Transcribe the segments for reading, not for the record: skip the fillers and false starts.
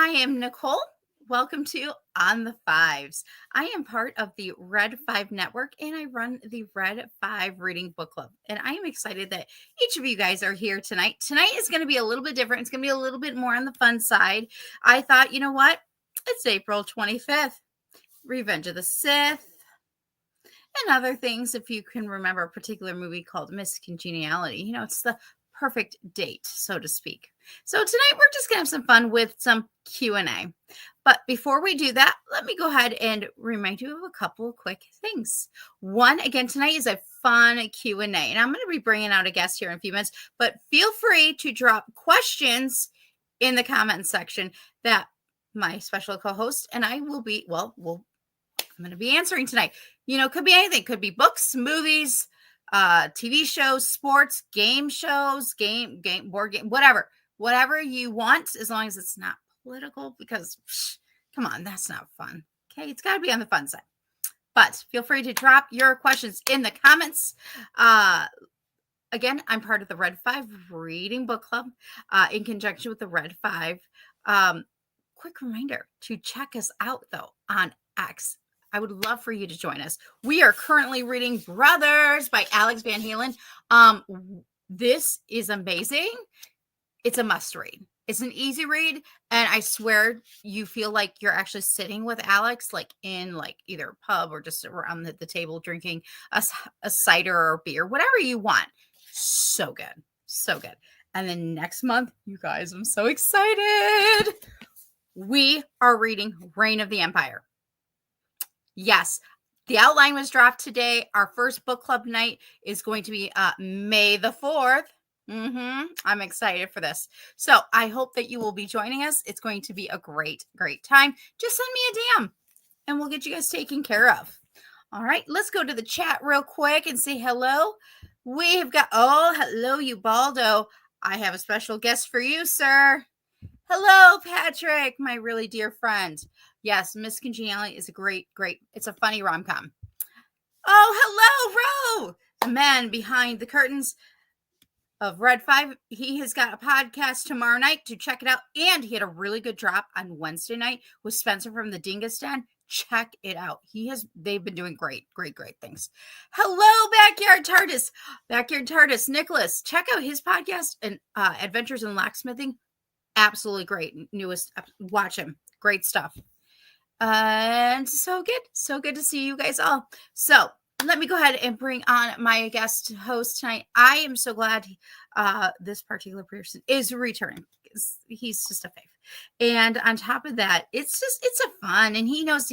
I am Nicole. Welcome to On the Fives. I am part of the Red 5 Network and I run the Red 5 Reading Book Club. And I am excited that each of you guys are here tonight. Tonight is going to be a little bit different. It's going to be a little bit more on the fun side. I thought, you know what? It's April 25th, Revenge of the Sith, and other things. If you can remember a particular movie called Miss Congeniality, it's the perfect date, so to speak. So tonight we're just gonna have some fun with some Q&A. But before we do that, let me go ahead and remind you of a couple of quick things. One, again, tonight is a fun Q&A, and I'm going to be bringing out a guest here in a few minutes, but feel free to drop questions in the comment section that my special co-host and I will be, I'm going to be answering tonight. Could be anything. Could be books, movies, TV shows, sports, game shows, board game, whatever you want, as long as it's not political, because come on, that's not fun. Okay. It's got to be on the fun side, but feel free to drop your questions in the comments. Again, I'm part of the Red 5 Reading Book Club, in conjunction with the Red 5. Quick reminder to check us out though on X. I would love for you to join us. We are currently reading Brothers by Alex Van Halen. This is amazing. It's a must read. It's an easy read. And I swear you feel like you're actually sitting with Alex, like in either a pub or just around the table drinking a cider or beer, whatever you want. So good. So good. And then next month, you guys, I'm so excited. We are reading Reign of the Empire. Yes, the outline was dropped today. Our first book club night is going to be May the 4th. I'm excited for this. So I hope that you will be joining us. It's going to be a great, great time. Just send me a DM and we'll get you guys taken care of. All right, let's go to the chat real quick and say hello. We have got, hello, Ubaldo. I have a special guest for you, sir. Hello, Patrick, my really dear friend. Yes, Miss Congeniality is a great, it's a funny rom-com. Oh, hello, Ro, the man behind the curtains of Red 5. He has got a podcast tomorrow night to check it out. And he had a really good drop on Wednesday night with Spencer from the Dingus Den. Check it out. They've been doing great things. Hello, Backyard TARDIS. Nicholas, check out his podcast and Adventures in Locksmithing. Absolutely great. Newest, watch him. Great stuff. And so good to see you guys all. So let me go ahead and bring on my guest host tonight. I am so glad this particular person is returning. He's just a fave. And on top of that, it's a fun, and he knows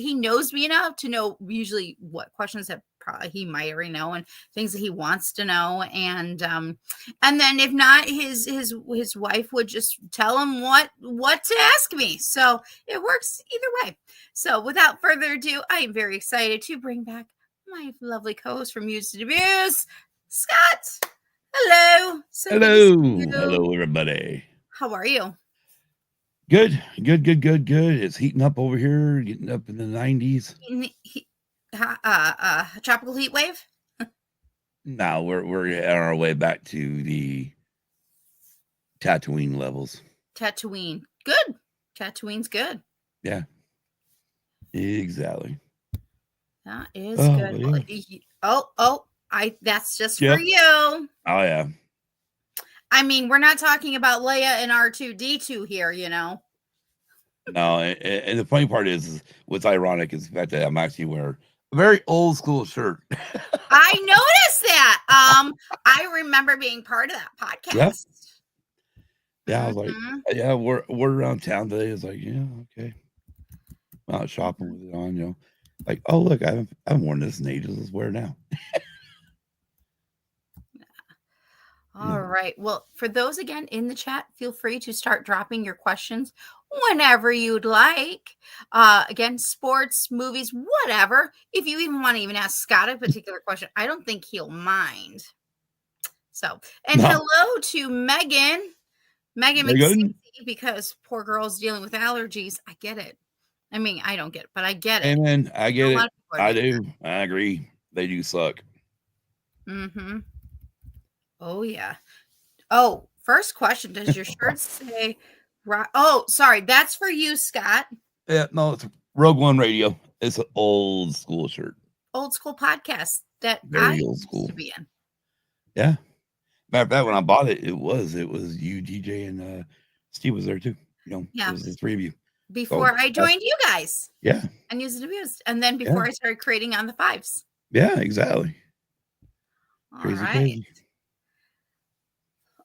me enough to know usually what questions that probably he might already know and things that he wants to know. And then if not, his wife would just tell him what to ask me. So it works either way. So without further ado, I am very excited to bring back my lovely co-host from Muse to Abuse, Scott. Hello. Hello, everybody. How are you? Good. It's heating up over here, getting up in the 90s. Tropical heat wave? Now we're on our way back to the Tatooine levels. Tatooine. Good. Tatooine's good. Yeah. Exactly. That is good. Yeah. That's just for you. Oh yeah. I mean, we're not talking about Leia and R2-D2 here, No, and the funny part is what's ironic is the fact that I'm actually wearing a very old school shirt. I noticed that. I remember being part of that podcast. Yeah, I was like, yeah, we're around town today. It's like, yeah, okay. I'm out shopping with it on, like, oh look, I haven't worn this in ages. Let's wear it now. All right. Well, for those again in the chat, feel free to start dropping your questions whenever you'd like. Again, sports, movies, whatever. If you even want to even ask Scott a particular question, I don't think he'll mind. So, and hello to Megan McCarthy, because poor girl's dealing with allergies. I get it. I mean, I don't get it, but I get it. Amen. I get it. I do. I agree. They do suck. Oh, yeah. Oh, first question. Does your shirt say Oh, sorry. That's for you, Scott. Yeah, no, it's Rogue One Radio. It's an old school shirt. Old school podcast that I Very old used school. to be in. Yeah. Matter of fact, when I bought it, it was you, DJ, and Steve was there too. It Yeah. was the three of you. So Before I joined you guys yeah, and used to abused. And then yeah, before I started creating on the fives. yeah, exactly. All Crazy, right. crazy.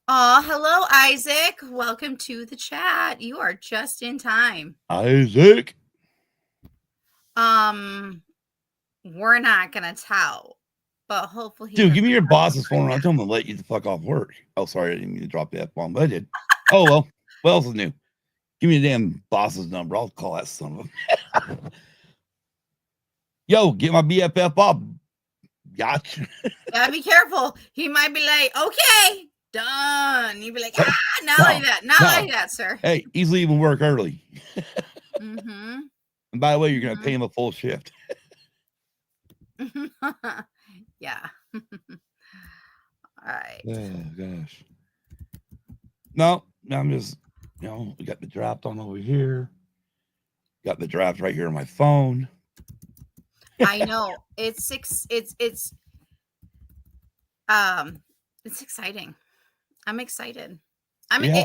Oh, hello, Isaac. Welcome to the chat. You are just in time. Isaac. We're not gonna tell, but hopefully he Dude, give doesn't me your mind boss's phone. right I'll tell him to let you the fuck off work. Oh, sorry, I didn't mean to drop the F bomb, but I did. Oh well. What else is new? Give me the damn boss's number. I'll call that son of a. Yo, get my BFF Bob. Gotcha. Gotta be careful. He might be like, okay, done. You'd be like, not No, like that. Not no. like that, sir. Hey, he's leaving work early. Mm-hmm. And by the way, you're going to pay him a full shift. Yeah. All right. Oh, gosh. No, I'm just, we got the draft on over here. Got the draft right here on my phone. I know. It's exciting. I'm excited. I mean, Yeah.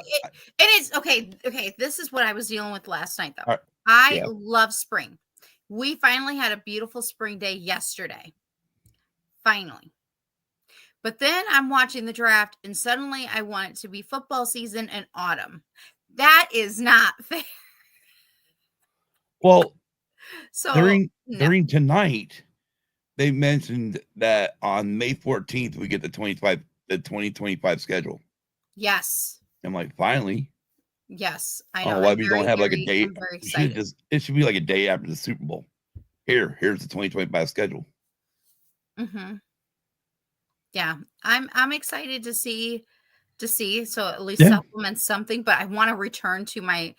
it is okay. Okay, this is what I was dealing with last night, though. Right. I Yeah. love spring. We finally had a beautiful spring day yesterday. Finally. But then I'm watching the draft, and suddenly I want it to be football season and autumn. That is not fair. Well, So during tonight, they mentioned that on May 14th we get the 2025 schedule. Yes. I'm like, finally. Yes, I I don't know. know why we don't have like a day. I'm very excited. It should be like a day after the Super Bowl. Here's the 2025 schedule. Mm-hmm. Yeah, I'm excited to see. So at least supplement something, but I want to return to my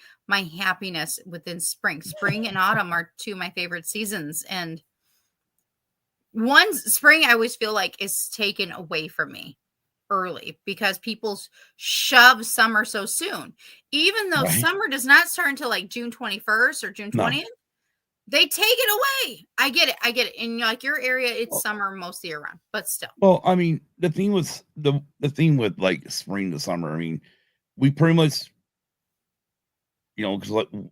happiness within spring. Spring and autumn are two of my favorite seasons, and spring I always feel like is taken away from me early because people shove summer so soon. Even though summer does not start until like June 21st or June 20th, they take it away. I get it. In like your area, it's summer most of the year round, but still. Well, I mean, the thing was the thing with like spring to summer. I mean, we pretty much, because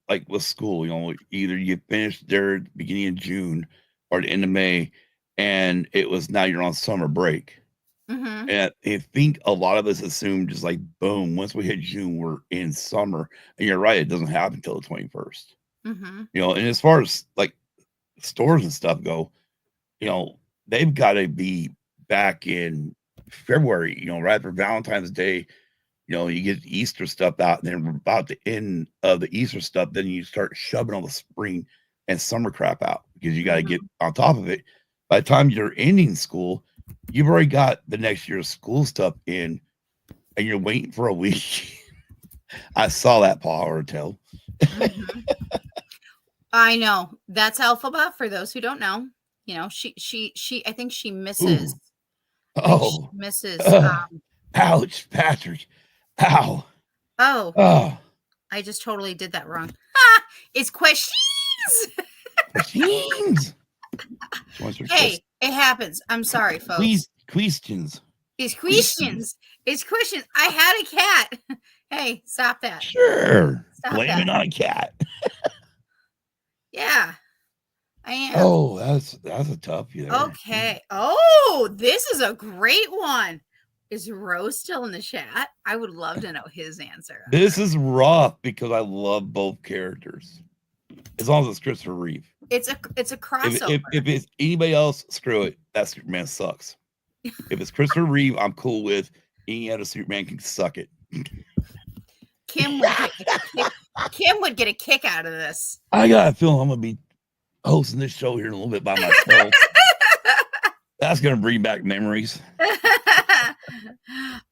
like with school, either you finished there at the beginning of June or the end of May, and it was now you're on summer break. Mm-hmm. And I think a lot of us assumed just like boom, once we hit June, we're in summer. And you're right, it doesn't happen until the 21st. Mm-hmm. And as far as like stores and stuff go, they've got to be back in February, right after Valentine's Day. You get Easter stuff out, and then about the end of the Easter stuff, then you start shoving all the spring and summer crap out because you got to get on top of it. By the time you're ending school, you've already got the next year's school stuff in, and you're waiting for a week. I saw that Paul Ortel. Mm-hmm. I know that's Alphaba. For those who don't know, she. I think she misses. Oh, she misses. Ouch, Patrick. Ow. Oh. I just totally did that wrong. It's questions. Questions. Hey, it happens. I'm sorry, folks. Questions. It's questions. It's questions. I had a cat. Hey, stop that. Sure. Blame it on a cat. Yeah, I am. Oh, that's a toughie there. Okay. Oh, this is a great one. Is Rose still in the chat? I would love to know his answer. This is rough because I love both characters. As long as it's Christopher Reeve. It's a crossover. If it's anybody else, screw it. That Superman sucks. If it's Christopher Reeve, I'm cool with. Any other Superman can suck it. Kim would get a kick out of this. I got a feeling I'm gonna be hosting this show here in a little bit by myself. That's gonna bring back memories.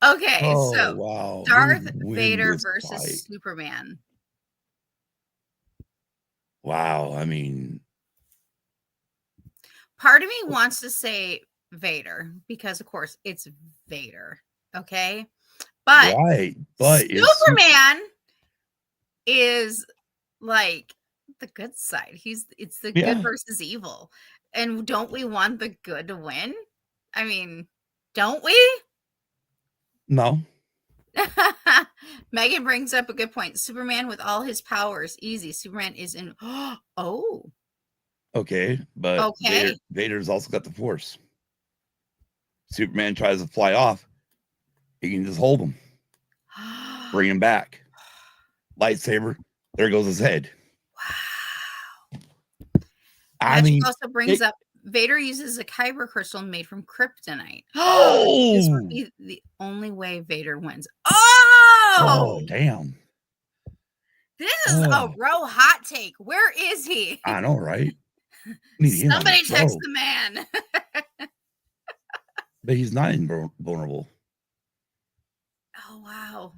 Okay, so wow. Darth Vader versus Superman. Wow, I mean, part of me wants to say Vader because, of course, it's Vader. Okay, but right, but Superman is like the good side. It's the good Yeah. versus evil. And don't we want the good to win? I mean, don't we? No. Megan brings up a good point. Superman with all his powers, easy. Superman is in. Oh, Okay, but okay. Vader's also got the Force. Superman tries to fly off, he can just hold him, bring him back. Lightsaber, there goes his head. Wow. I Patrick mean, also brings it. up Vader uses a kyber crystal made from kryptonite. This would Oh, be the only way Vader wins. oh, Oh, damn. this is a Oh, Row hot take. Where is he? I know, right? Need to get on the Somebody text show, the man. but he's not invulnerable. Oh, wow.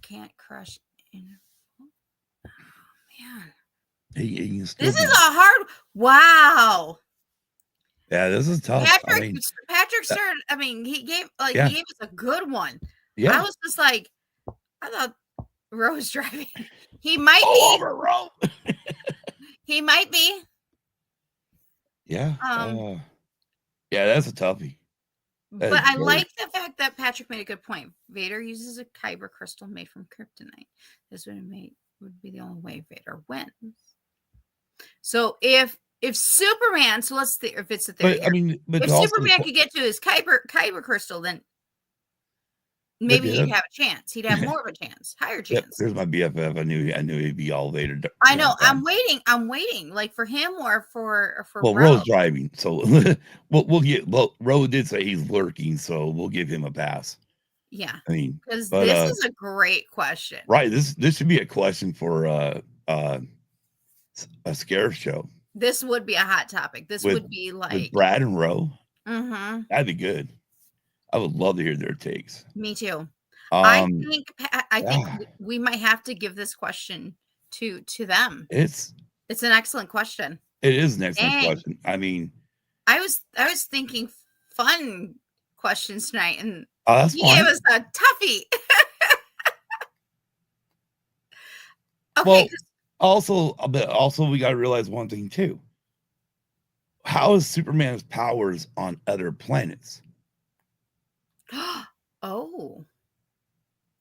Can't crush in. Oh, man. He can This still is be. a hard. Wow. Yeah, this is tough. I Patrick mean, Patrick that, started. I mean, yeah, he gave us a good one. I yeah. was just like, I thought Rose driving. He might All be. over, bro. He might be. Yeah. Um, Yeah, that's a toughie. That but is I very. like the fact that Patrick made a good point. Vader uses a kyber crystal made from kryptonite. This would be the only way Vader wins. So if Superman, so let's if it's a theory But I here, mean, but if also Superman could get to his kyber crystal, then but maybe he'd have a chance. He'd have more of a chance, higher yep, chance. there's my BFF. I knew he'd be all later I know. damn time. I'm waiting, like for him or for Well, Rose. Roe's driving, so Roe did say he's lurking, so we'll give him a pass. Yeah, I mean, because but this is a great question. right, this should be a question for a scare show This would be a hot topic. This with would be with like, Brad and Roe. mm-hmm. That'd be good. I would love to hear their takes. Me too. Um, I think yeah, we might have to give this question to them. it's It's an excellent question. it is an excellent Dang. question. I mean, I was thinking fun questions tonight, and that's he gave fine. us a toughie. Okay. Well, also we got to realize one thing too. How is Superman's powers on other planets? Oh.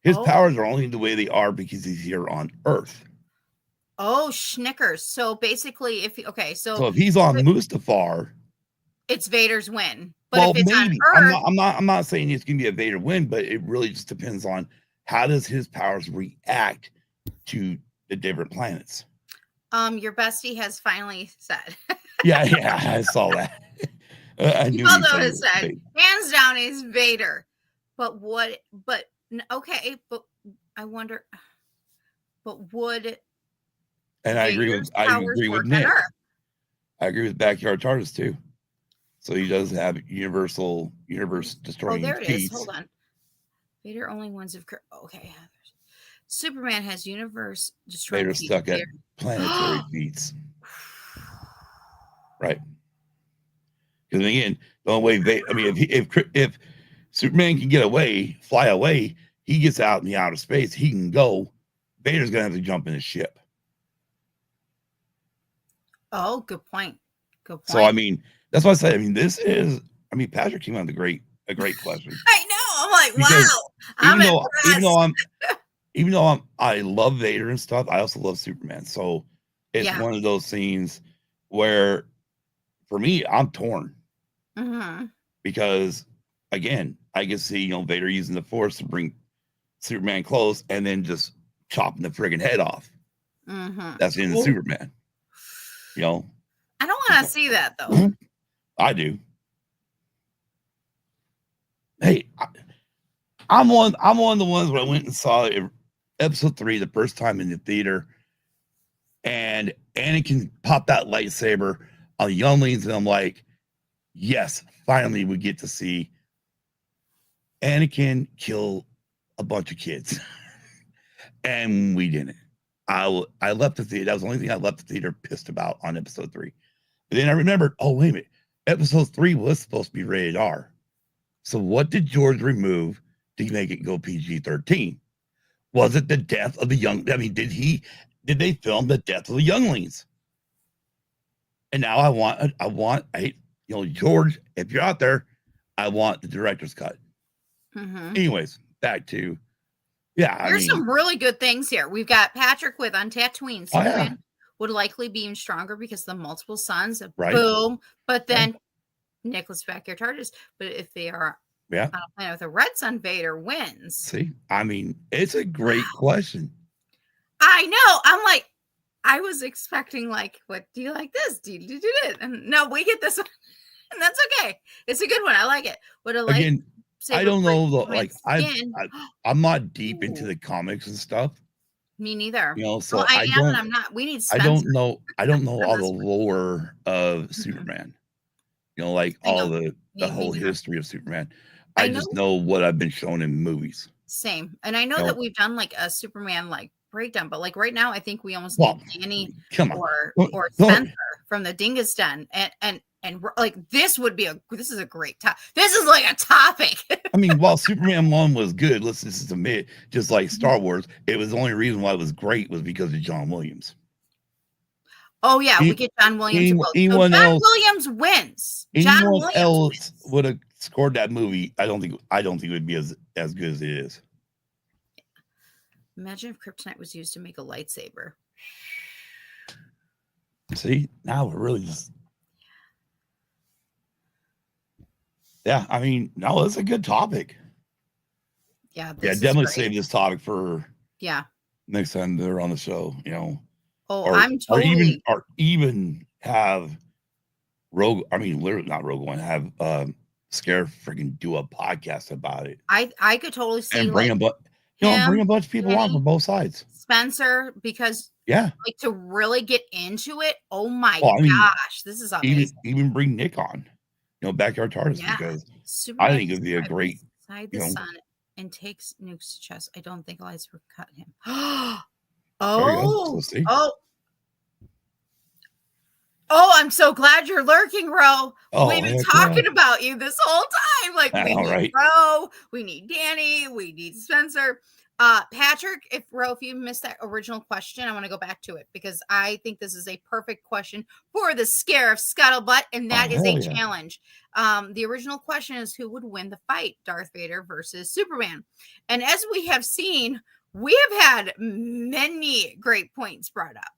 His Oh. powers are only the way they are because he's here on Earth. Oh, Schnickers. So basically, So if he's on Mustafar, it's Vader's win. But if well, it's on maybe Earth, I'm not saying it's gonna be a Vader win, but it really just depends on how does his powers react to the different planets. your bestie has finally said. Yeah, I saw that. I knew he'd Although say it said, hands down is Vader. But okay, but I wonder, but would and Vader's I powers agree with work on Nick. Earth? I agree with Backyard TARDIS too. So he does have universe Oh, destroying there it is. feats. Hold on. Vader only wins if okay. Superman has universe destroying Vader's feats. stuck at planetary feats. Right. Because again, the only way I mean, if Superman can get away, fly away, he gets out in the outer space, he can go. Vader's gonna have to jump in his ship. Oh, good point. Good point. So I mean, that's why I say, I mean, Patrick came out with a great question. I know. I'm like, Because wow. I'm impressed. even though I love Vader and stuff, I also love Superman. So it's Yeah. one of those scenes where for me, I'm torn. Mm-hmm. Because again, I can see, Vader using the Force to bring Superman close and then just chopping the friggin' head off. Mm-hmm. That's the end of Superman. I don't want to see that though. I do. Hey, I'm one of the ones where I went and saw episode 3 the first time in the theater, and Anakin popped that lightsaber on the younglings, and I'm like, yes, finally we get to see Anakin kill a bunch of kids. And we didn't. I left the theater. That was the only thing I left the theater pissed about on episode 3. But then I remembered, oh, wait a minute. Episode 3 was supposed to be rated R. So what did George remove to make it go PG-13? Was it the death of the young? I mean, did they film the death of the younglings? And now George, if you're out there, I want the director's cut. Mhm. Anyways, back to, yeah, I There's mean, some really good things here. We've got Patrick with on Tatooine. oh yeah, Superman would likely be even stronger because the multiple suns. right, Boom. But yeah, then Nicholas backyard TARDIS. But if they are yeah. on a planet with a red sun, Vader wins. See, I mean, it's a great question. I know. I'm like, I was expecting like, what do you like this? Do you do it? And no, we get this one, and that's okay. It's a good one. I like it. Would a Again, I lightsaber don't break know like Superman's skin? I'm not deep into Ooh, the comics and stuff, me neither. so Well, I am, and I'm not. We need Spencer I don't know for all the this lore of one. Mhm. Superman. Like I all know. the Me whole neither. history of Superman. I I just know. know what I've been shown in movies. Same. And I know You that know, we've done like a Superman like breakdown, but like right now, I think we almost well, need I Danny mean, come on. or Don't- Spencer from the Dingus Den, and like this would be this is a great topic. This is like a topic. I mean, while Superman 1 was good, let's just admit, just like Star Wars, it was the only reason why it was great was because of John Williams. Oh yeah, we Any, get John Williams or both. So anyone John else, Williams wins. John anyone Williams else wins. would have scored that movie. I don't think it would be as good as it is. Imagine if kryptonite was used to make a lightsaber. See, now we're really just, yeah. I mean, no, that's a good topic. Yeah, Yeah, this is definitely great. save this topic for Yeah. next time they're on the show. Oh, I'm totally. Or even have Rogue. I mean, literally not Rogue One. Have Scare freaking do a podcast about it I could totally see and bring like a bring him, a bunch of people on Danny, from both sides. Spencer, because Yeah. like to really get into it. Oh my Well, I mean, gosh, this is amazing. even bring Nick on. Backyard TARDIS Yeah. because I Superman think it'd be a great. inside You the know, sun and takes Nuke's chest. I don't think lights would cut him. there you go. So Oh, see. oh, oh, I'm so glad you're lurking, Ro. Oh We've been heck yeah! talking about you this whole time. Like, I we know, need right? Ro, we need Danny, we need Spencer. Patrick, if you missed that original question, I want to go back to it because I think this is a perfect question for the scare of scuttlebutt, and Oh that is a hell yeah! challenge. The original question is who would win the fight, Darth Vader versus Superman? And as we have seen, we have had many great points brought up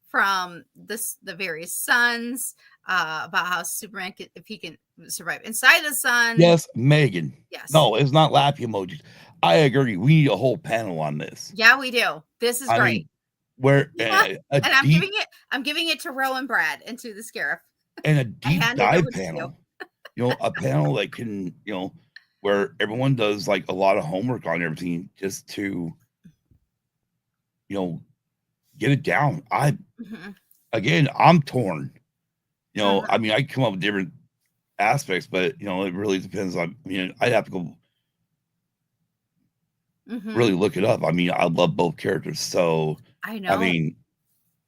from the various suns about how Superman can, if he can survive inside the sun. Yes, Megan. Yes, No, it's not laugh emojis. I agree. We need a whole panel on this. yeah, we do. This is I great. mean, where Yeah, a and deep I'm giving it to Ro and Brad and to the Scarif. and a I deep hand it over dive to you. panel. A panel that can, where everyone does like a lot of homework on everything just to, you know, get it down. Mhm, I'm torn. mhm, I mean, I come up with different aspects, but it really depends on. I mean, I'd have to go really mhm. look it up. I mean, I love both characters, so I I know. mean,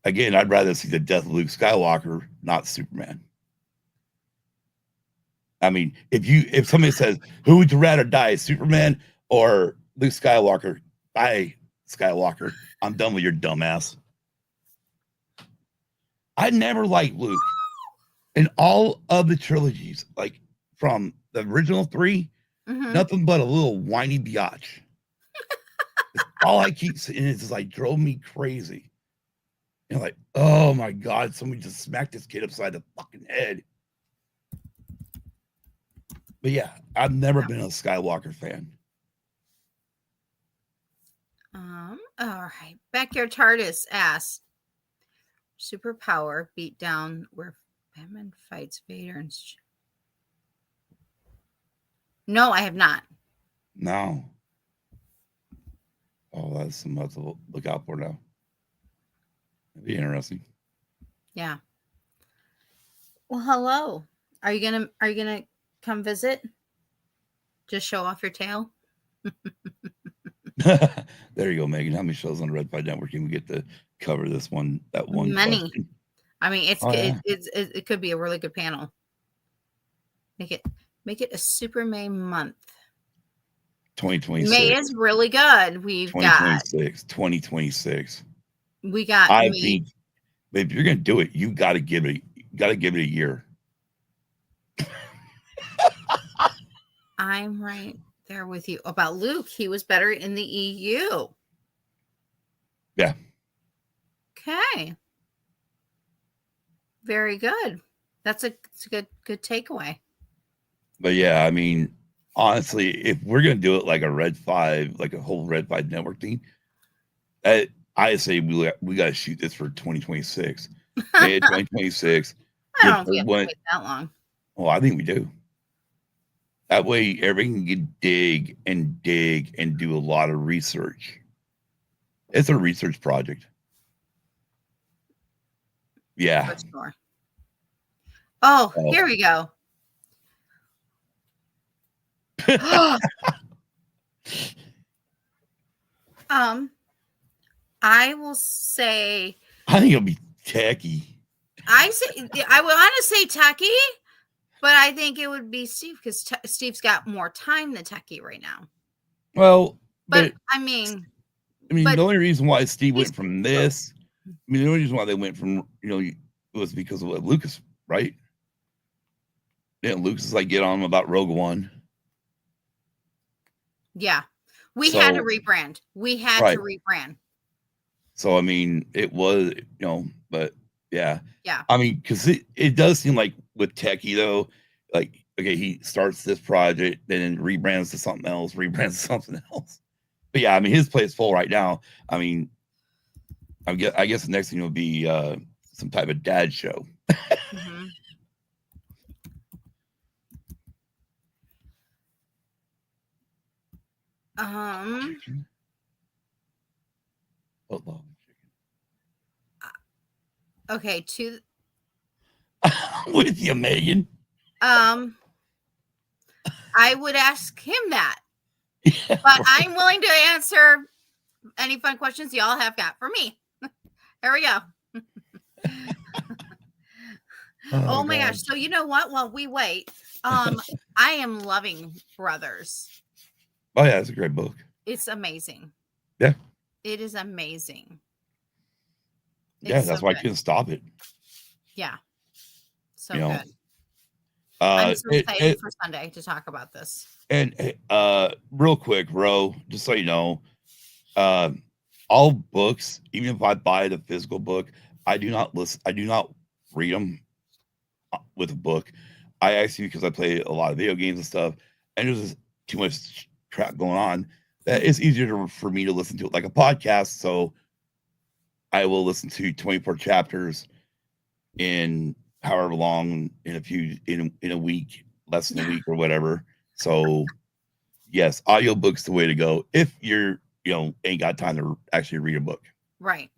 again, I'd rather see the death of Luke Skywalker, not Superman. I mean, if somebody says who would you rather die, Superman or Luke Skywalker? Die, Skywalker. I'm done with your dumbass. I never liked Luke in all of the trilogies, like from the original three, Mhm. nothing but a little whiny biatch. It's all I keep saying. It's just like drove me crazy. Like, oh my god, somebody just smacked this kid upside the fucking head. But yeah, I've never been a Skywalker fan. All right. Backyard TARDIS asks, superpower beat down where Batman fights Vader and no, I have not. No. Oh, that's something to look out for now. It'd be interesting. Yeah. Well, hello. Are you gonna come visit? Just show off your tail? There you go, Megan. How many shows on the Red Five Network can we get to cover that one Many. question? I mean, Oh yeah. it could be a really good panel. Make it a Superman month. May 2026. is really good. We've got 2026. 2026. we got I May. think if you're gonna do it, you gotta give it a year. I'm right there with you about Luke. He was better in the EU. Yeah. Okay. Very good. It's a good takeaway. But yeah, I mean, honestly, if we're gonna do it like a Red Five, like a whole Red Five network thing, I say we gotta shoot this for 2026, May of I 2026. don't Get know if we have to everyone. wait that long. Well, I think we do. That way, everyone can dig and do a lot of research. It's a research project. For Yeah. sure. Oh, Oh. here we go. um, I will say I think it'll be tacky. I would want to say Techie, but I think it would be Steve because Steve's got more time than Techie right now. Well, But but I mean, the but only reason why Steve he's went from both. this, the only reason why they went from, was because of what Lucas, right? Yeah, Lucas is like get on him about Rogue One. Yeah, we had to So rebrand. We had to right. rebrand. So I mean, it was, but yeah. Yeah, I mean, because it does seem like with Techie though, like okay, he starts this project, then rebrands to something else, rebrands to something else. But yeah, I mean, his plate is full right now. I mean, I guess the next thing will be some type of dad show. hmm um, Chicken. Football okay. To chicken. With you, Megan. um, I would ask him that, Yeah, but right. I'm willing to answer any fun questions y'all have got for me. There we go. Oh Oh my God. gosh. So you know what? While we wait, I am loving Brothers. Oh yeah, it's a great book. It's amazing. Yeah, It is amazing. yeah. It's so That's why I good. couldn't stop it. Yeah. You So know, good. I'm so it, excited it for Sunday to talk about this. and real quick, Ro, just so you know, uh, all books, even if I buy the physical book, I do not listen. I do not read them with a book. I actually because I play a lot of video games and stuff, and there's just too much crap going on that it's easier for me to listen to it like a podcast. So I will listen to 24 chapters in however long in a week, less than a week or whatever. So yes, audiobooks the way to go if you're ain't got time to actually read a book. Right.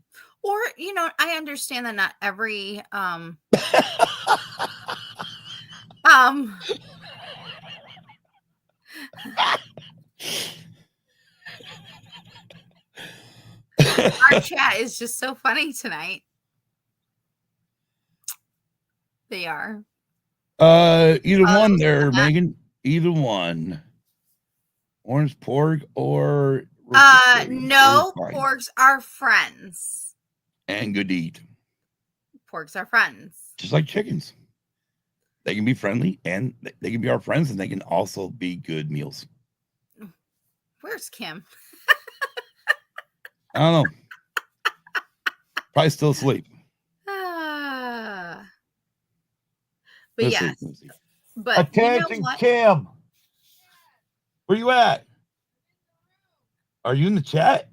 Or, I understand that not every um our chat is just so funny tonight. They are. Either Oh, that one was there, that. Megan. Either one. Orange pork or roasted pork. Or No, fine. porks are friends. And good to eat. Porks are friends. Just like chickens. They can be friendly and they can be our friends and they can also be good meals. Where's Kim? I don't know. Probably still asleep. Ah, but Let's see. yes. Let's see. But you know Attention, what? Kim. Where you at? Are you in the chat?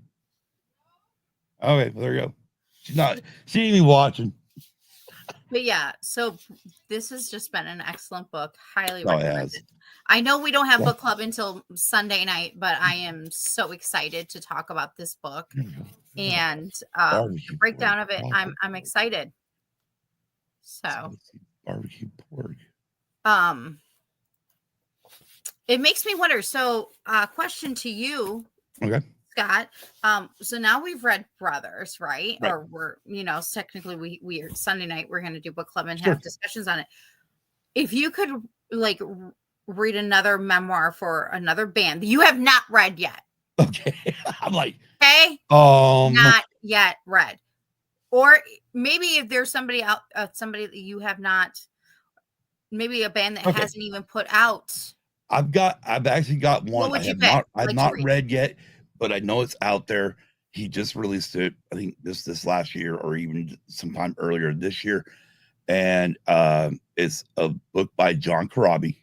Okay, well, there you go. She's not. She ain't even watching. But yeah, so this has just been an excellent book. Highly No, it recommend has. it. I know we don't have Yeah. book club until Sunday night, but I am so excited to talk about this book and the Barbecue breakdown of it. pork. I'm excited. So Barbecue pork. um it makes me wonder. So question to you, Okay. Scott. So now we've read Brothers, right? Right. Or we're, technically we are Sunday night, we're gonna do book club and Sure. have discussions on it. If you could like read another memoir for another band that you have not read yet. Okay. I'm like, Okay? um, Not yet read. Or maybe if there's somebody out, somebody that you have not, maybe a band that okay. hasn't even put out. I've actually got What one would you pick? I've Like to not read? read yet, but I know it's out there. He just released it, I think this last year or even sometime earlier this year. And it's a book by John Corabi.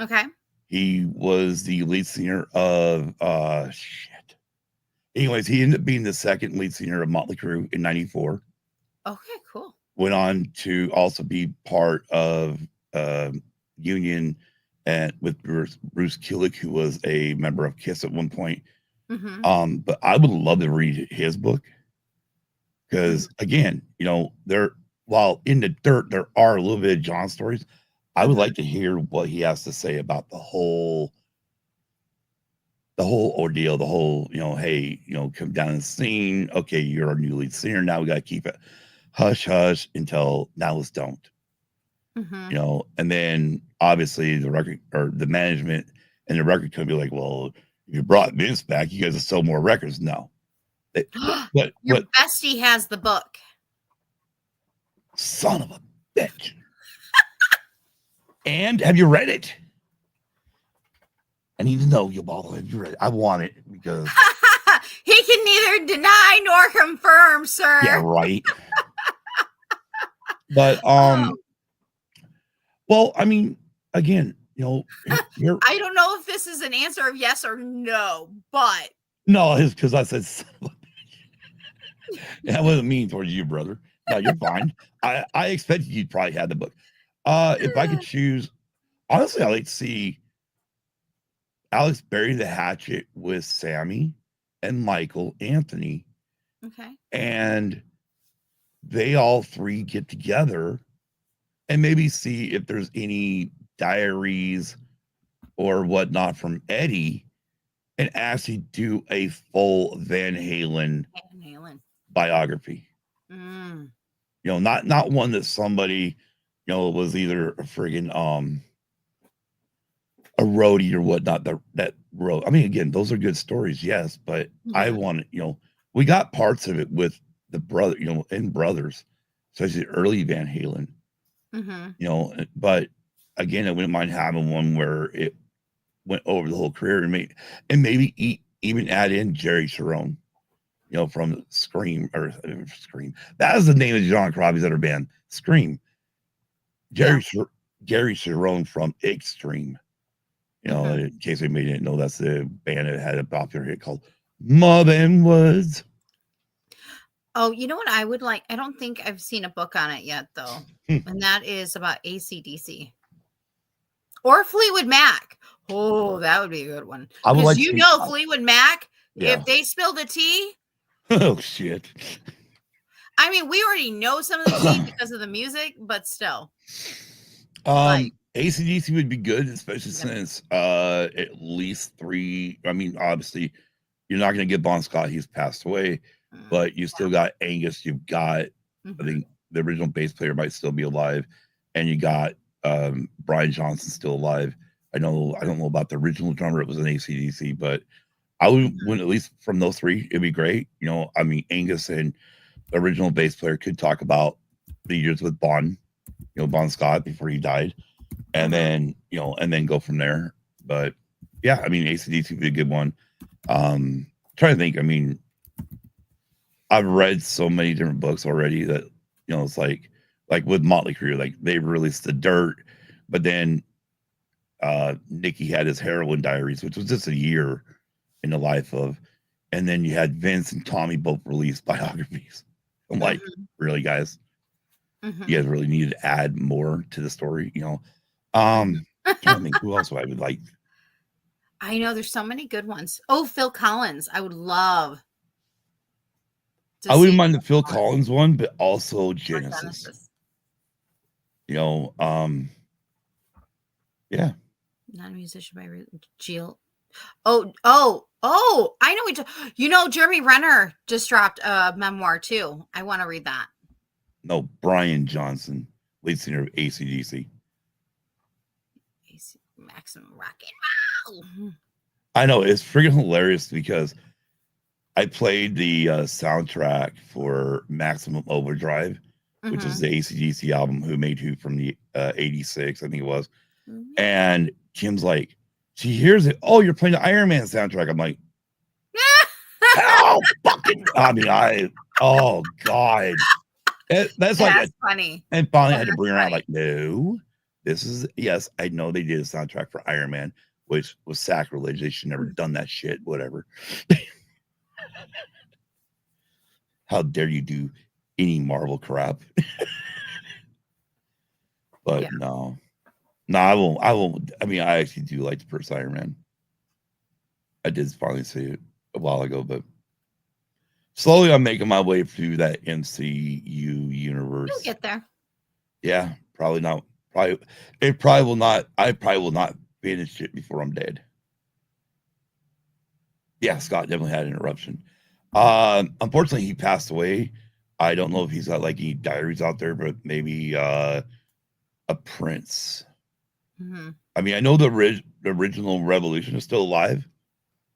Okay. He was the lead singer of shit. Anyways, he ended up being the second lead singer of Motley Crue in '94. Okay, cool. Went on to also be part of Union and with Bruce Kulick, who was a member of Kiss at one point. Mhm. But I would love to read his book Mhm. because, again, there while in the dirt there are a little bit of John stories. I would Mhm. like to hear what he has to say about the whole ordeal, the whole, hey, come down the scene. Okay, you're our new lead singer. Now we got to keep it hush hush until now let's don't. Mhm. And then obviously the record or the management and the record company like, well, if you brought Vince back, you guys will sell more records. No, Your what bestie has the book. son of a bitch. And have you read it? I need to know, you ball. Have you read it? I want it because He can neither deny nor confirm, yeah, sir. right. But Oh, well, I mean, again, you're I don't know if this is an answer of yes or no, but no, it's because I said son of that wasn't mean towards you, brother. No, you're fine. I expected you'd probably had the book. If I could choose, honestly, I like to see Alex bury the hatchet with Sammy and Michael Anthony, okay. and they all three get together and maybe see if there's any diaries or whatnot from Eddie and actually do a full Van Halen Van Halen. biography. Mm. Not one that somebody, was either a friggin' a roadie or whatnot that wrote. I mean, again, those are good stories, yes, but I Mhm. want, we got parts of it with the brother, and brothers, especially early Van Halen, Mhm. but again, I wouldn't mind having one where it went over the whole career and maybe even add in Jerry Sharon, from Scream or Scream. That is the name of John Crosby's other band, Scream. Yeah. Jerry Sher- Gary Sharon from Extreme. Mhm. In case anybody didn't know, that's the band that had a popular hit called Mother and Woods. Oh, you know what I would like? I don't think I've seen a book on it yet, though, Hmm. and that is about AC/DC or Fleetwood Mac. Oh, that would be a good one I would because like to see. Fleetwood Mac, Yeah. if they spill the tea, Oh shit. I mean, we already know some of the tea because of the music, but still, like, ACDC would be good, especially yep. since at least three. I mean, obviously, you're not going to get Bon Scott; he's passed away. Mm, But you still got Angus. You've got, I mhm, think, the original bass player might still be alive, and you got Brian Johnson still alive. I don't know about the original drummer; it was an ACDC, but I would mhm, at least from those three, it'd be great. I mean, Angus and the original bass player could talk about the years with Bon, Bon Scott before he died, mhm. and then go from there. But yeah, I mean, ACDC would be a good one. Trying to think. I mean, I've read so many different books already that it's like with Motley Crue, like they released the Dirt, but then Nicky had his heroin diaries, which was just a year in the life of, and then you had Vince and Tommy both released biographies. I'm like, Mhm, really, guys, you mhm, guys really need to add more to the story. mhm. Trying to think who else I would like. I know there's so many good ones. Oh, Phil Collins. I would love to I wouldn't see mind the Phil Phil Collins Collins one, but also or Genesis. Genesis. You know, um, yeah, Not a musician by Jill. Oh, I know Jeremy Renner just dropped a memoir too. I want to read that. no, Brian Johnson, lead singer of ACDC. Maximum Rocket. Wow. I know it's freaking hilarious because I played the soundtrack for Maximum Overdrive, which is Mm-hmm. the ACDC album Who Made Who from the 86, I think it was. Yeah. And Kim's like, she hears it. Oh, you're playing the Iron Man soundtrack. I'm like, how fucking, I mean, oh God. That's like, That's funny. and finally I had to That's bring her around, funny. like, no, this is, yes, I know they did a soundtrack for Iron Man, which was sacrilege. They should never done that shit, whatever. How dare you do any Marvel crap? Yeah. But no, no, I won't. I won't. I mean, I actually do like the first Iron Man. I did finally see it a while ago, but slowly I'm making my way through that MCU You'll universe. get there. Yeah, probably not. Probably it probably will not. I probably will not finish it before I'm dead. Yeah, Scott definitely had an interruption. Unfortunately, he passed away. I don't know if he's got like any diaries out there, but maybe a prince. Mm-hmm. I mean, I know the original Revolution is still alive.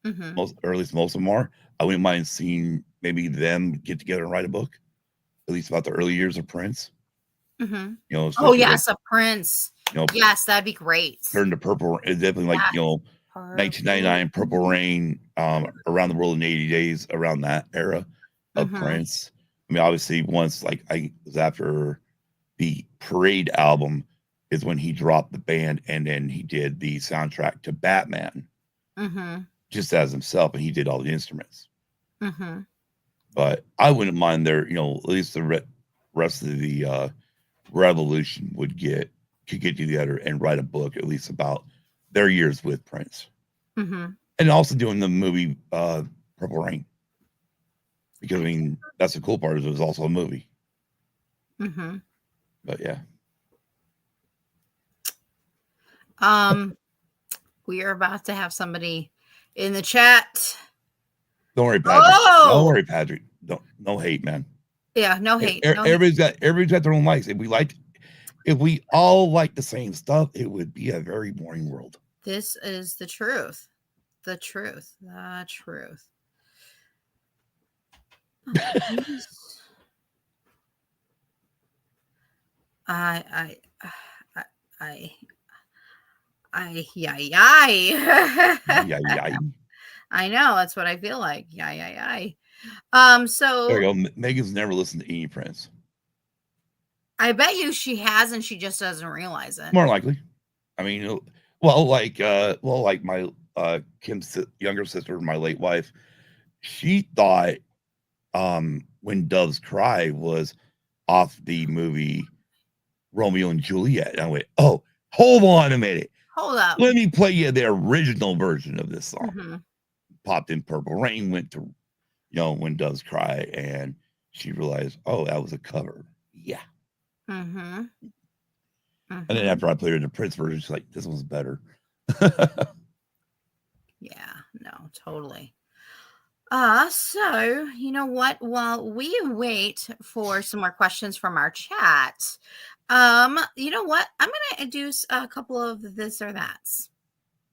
Mm-hmm. Most, or at least most of them are. I wouldn't mind seeing maybe them get together and write a book, at least about the early years of Prince. Mm-hmm. You know, Oh especially like yes, a prince. you know, Yes, that'd be great. turn to purple. It's definitely like Yes. 1999 Purple Purple. Rain, around the world in 80 days, around that era of Mm-hmm. Prince. I mean, obviously, once like I was after the Parade album is when he dropped the band, and then he did the soundtrack to Batman Mm-hmm. just as himself, and he did all the instruments. Mm-hmm. But I wouldn't mind their, at least the rest of the Revolution could get together and write a book at least about their years with Prince, Mm-hmm. and also doing the movie Purple Rain, because I mean that's the cool part is it was also a movie. Mm-hmm. But yeah, Um, we are about to have somebody in the chat. don't worry, Patrick. Don't Oh, worry, Patrick. Don't no hate, man. yeah, no hate, no hate. Everybody's got their own likes. If we all like the same stuff, it would be a very boring world. This is the truth. The truth. The truth. I, I, I, I, yay, yay. Yeah, yeah. I know that's what I feel like. Yay, yay, yay. There So you go. Megan's never listened to any Prince. I bet you she has, and she just doesn't realize it. More likely. I mean, like my Kim's younger sister, my late wife, she thought When Doves Cry was off the movie Romeo and Juliet. And I went, oh, hold on a minute. Hold up. Let me play you the original version of this song. Mm-hmm. Popped in Purple Rain, went to, When Doves Cry, and she realized, oh, that was a cover. Yeah. Mm-hmm. And then Mm-hmm. after I played her the Prince version, she's like, this one's better. Yeah, no, totally. So you know what? While we wait for some more questions from our chat, you know what? I'm gonna introduce a couple of this or that's.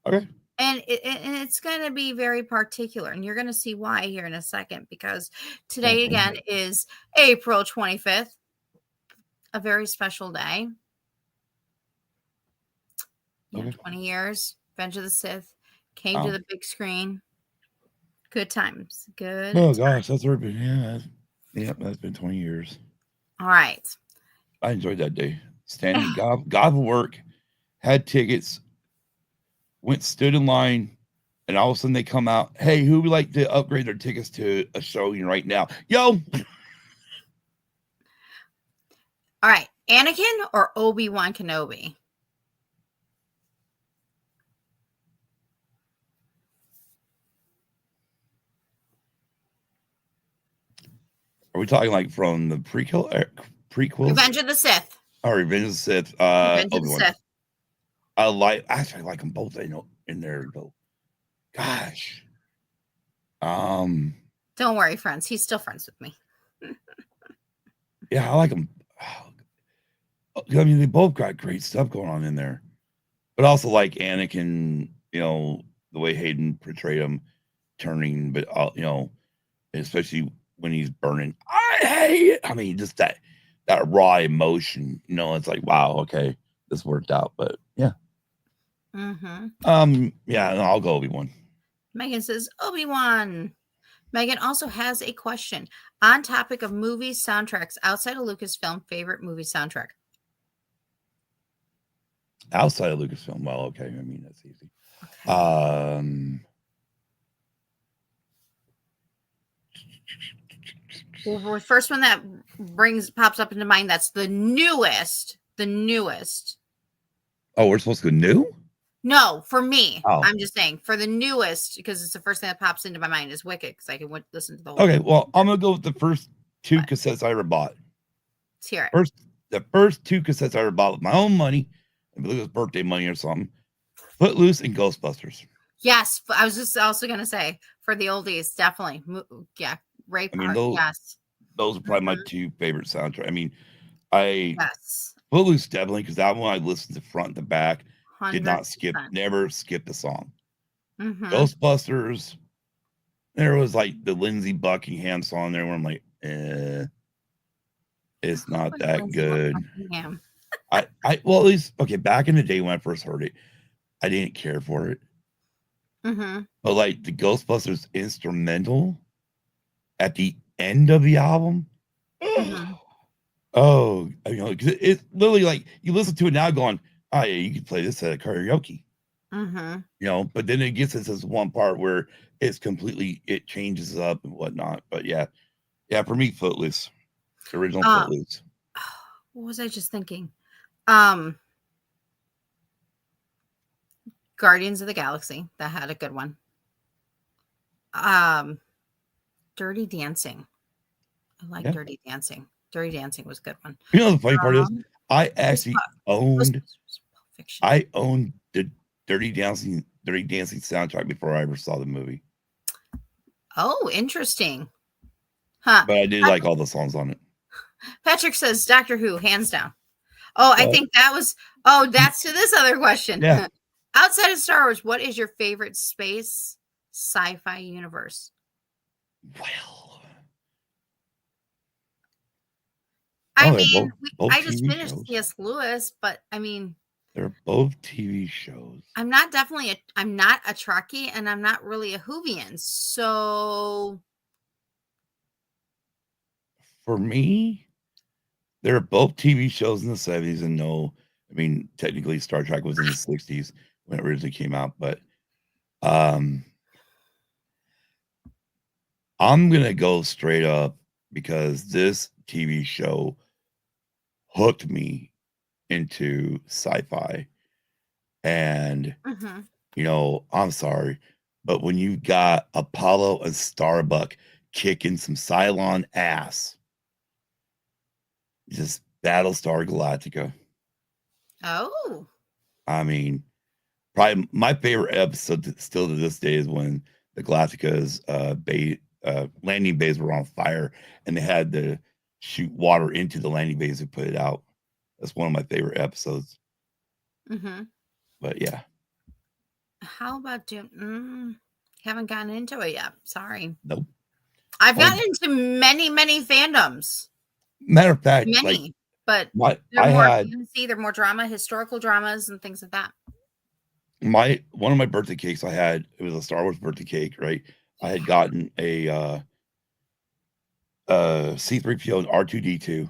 Okay. And it's going to be very particular, and you're going to see why here in a second, because today Okay. again is April 25th, a very special day. Okay. 20 years, Revenge of the Sith came to Wow. the big screen. Good times. Good Oh times. gosh, that's already been, that's been 20 years. All right. I enjoyed that day. Standing, got to work, had tickets, stood in line, and all of a sudden they come out, hey, who would like to upgrade their tickets to a showing right now? Yo! All right. Anakin or Obi-Wan Kenobi? Are we talking like from the prequels? Revenge of the Sith. Or Revenge of the Sith? Revenge of the Obi-Wan. Sith. Actually, I like them both. I know in there though. Gosh. Um, Don't worry, friends. He's still friends with me. yeah, I like them. I mean, they both got great stuff going on in there. but also like Anakin, the way Hayden portrayed him turning, but especially when he's burning, I hate it. I mean, just that raw emotion, it's like, wow, okay, this worked out. But yeah. Mm-hmm. Yeah, no, I'll go Obi-Wan. Megan says Obi-Wan. Megan also has a question on topic of movie soundtracks outside of Lucasfilm. Favorite movie soundtrack? Outside of Lucasfilm, well, okay, I mean that's easy. Okay. Well, the first one that pops up into mind, that's the newest. The newest. Oh, we're supposed to go new? No, for me. Oh, I'm just saying for the newest, because it's the first thing that pops into my mind is Wicked, because I can listen to the whole okay. thing. Well, I'm gonna go with the first two But cassettes I ever bought. let's hear it. The first two cassettes I ever bought with my own money. I believe it was birthday money or something. Footloose and Ghostbusters. Yes, I was just also gonna say for the oldies, definitely. Yeah, Ray I mean, Park. Yes. those are probably my Mhm. two favorite soundtracks. I mean, I Yes. Footloose definitely, because that one I listened to front to back, did not skip, 100%. never skipped a song. Mhm. Ghostbusters, there was like the Lindsey Buckingham song there where I'm like, it's not Like that Lindsay good. Buckingham. Well, at least okay, back in the day when I first heard it, I didn't care for it. Mhm. But like the Ghostbusters instrumental at the end of the album, Mhm. oh, 'cause it's literally like you listen to it now going, oh yeah, you could play this at a karaoke, Mhm. but then it gets into this one part where it changes up and whatnot. But yeah, for me, Footloose, the original Um, Footloose. what was I just thinking? Um, Guardians of the Galaxy. That had a good one. Um, Dirty Dancing. I like Yeah. Dirty Dancing. Dirty Dancing was a good one. The funny part is Um, I Ghost actually owned Ghostbusters, Pulp Fiction. I owned the Dirty Dancing soundtrack before I ever saw the movie. Oh, interesting. Huh. But I did like all the songs on it. Patrick says Doctor Who, hands down. Oh, I Well, think that was. Oh, that's to this other question. yeah. Outside of Star Wars, what is your favorite space sci-fi universe? Well, I they're mean, both I just TV finished shows. C.S. Lewis, but I mean, They're both TV shows. I'm not a Trekkie, and I'm not really a Whovian. So, For me, they're both TV shows in the 70s, and no, I mean, technically Star Trek was in the 60s when it originally came out, but um I'm gonna go straight up because this TV show hooked me into sci-fi. And, mhm. I'm sorry, but when you got Apollo and Starbuck kicking some Cylon ass, just Battlestar Galactica. Oh, I mean, probably my favorite episode still to this day is when the Galactica's landing bays were on fire and they had to shoot water into the landing bays to put it out. That's one of my favorite episodes. mhm. But yeah, How about haven't gotten into it yet. Sorry. nope. I've Only gotten into many, many fandoms. matter of fact, like Many, but my they're I more had fantasy, they're more drama, historical dramas, and things like that. my one of my birthday cakes I had, it was a Star Wars birthday cake, right? I had gotten a C3PO and R2D2,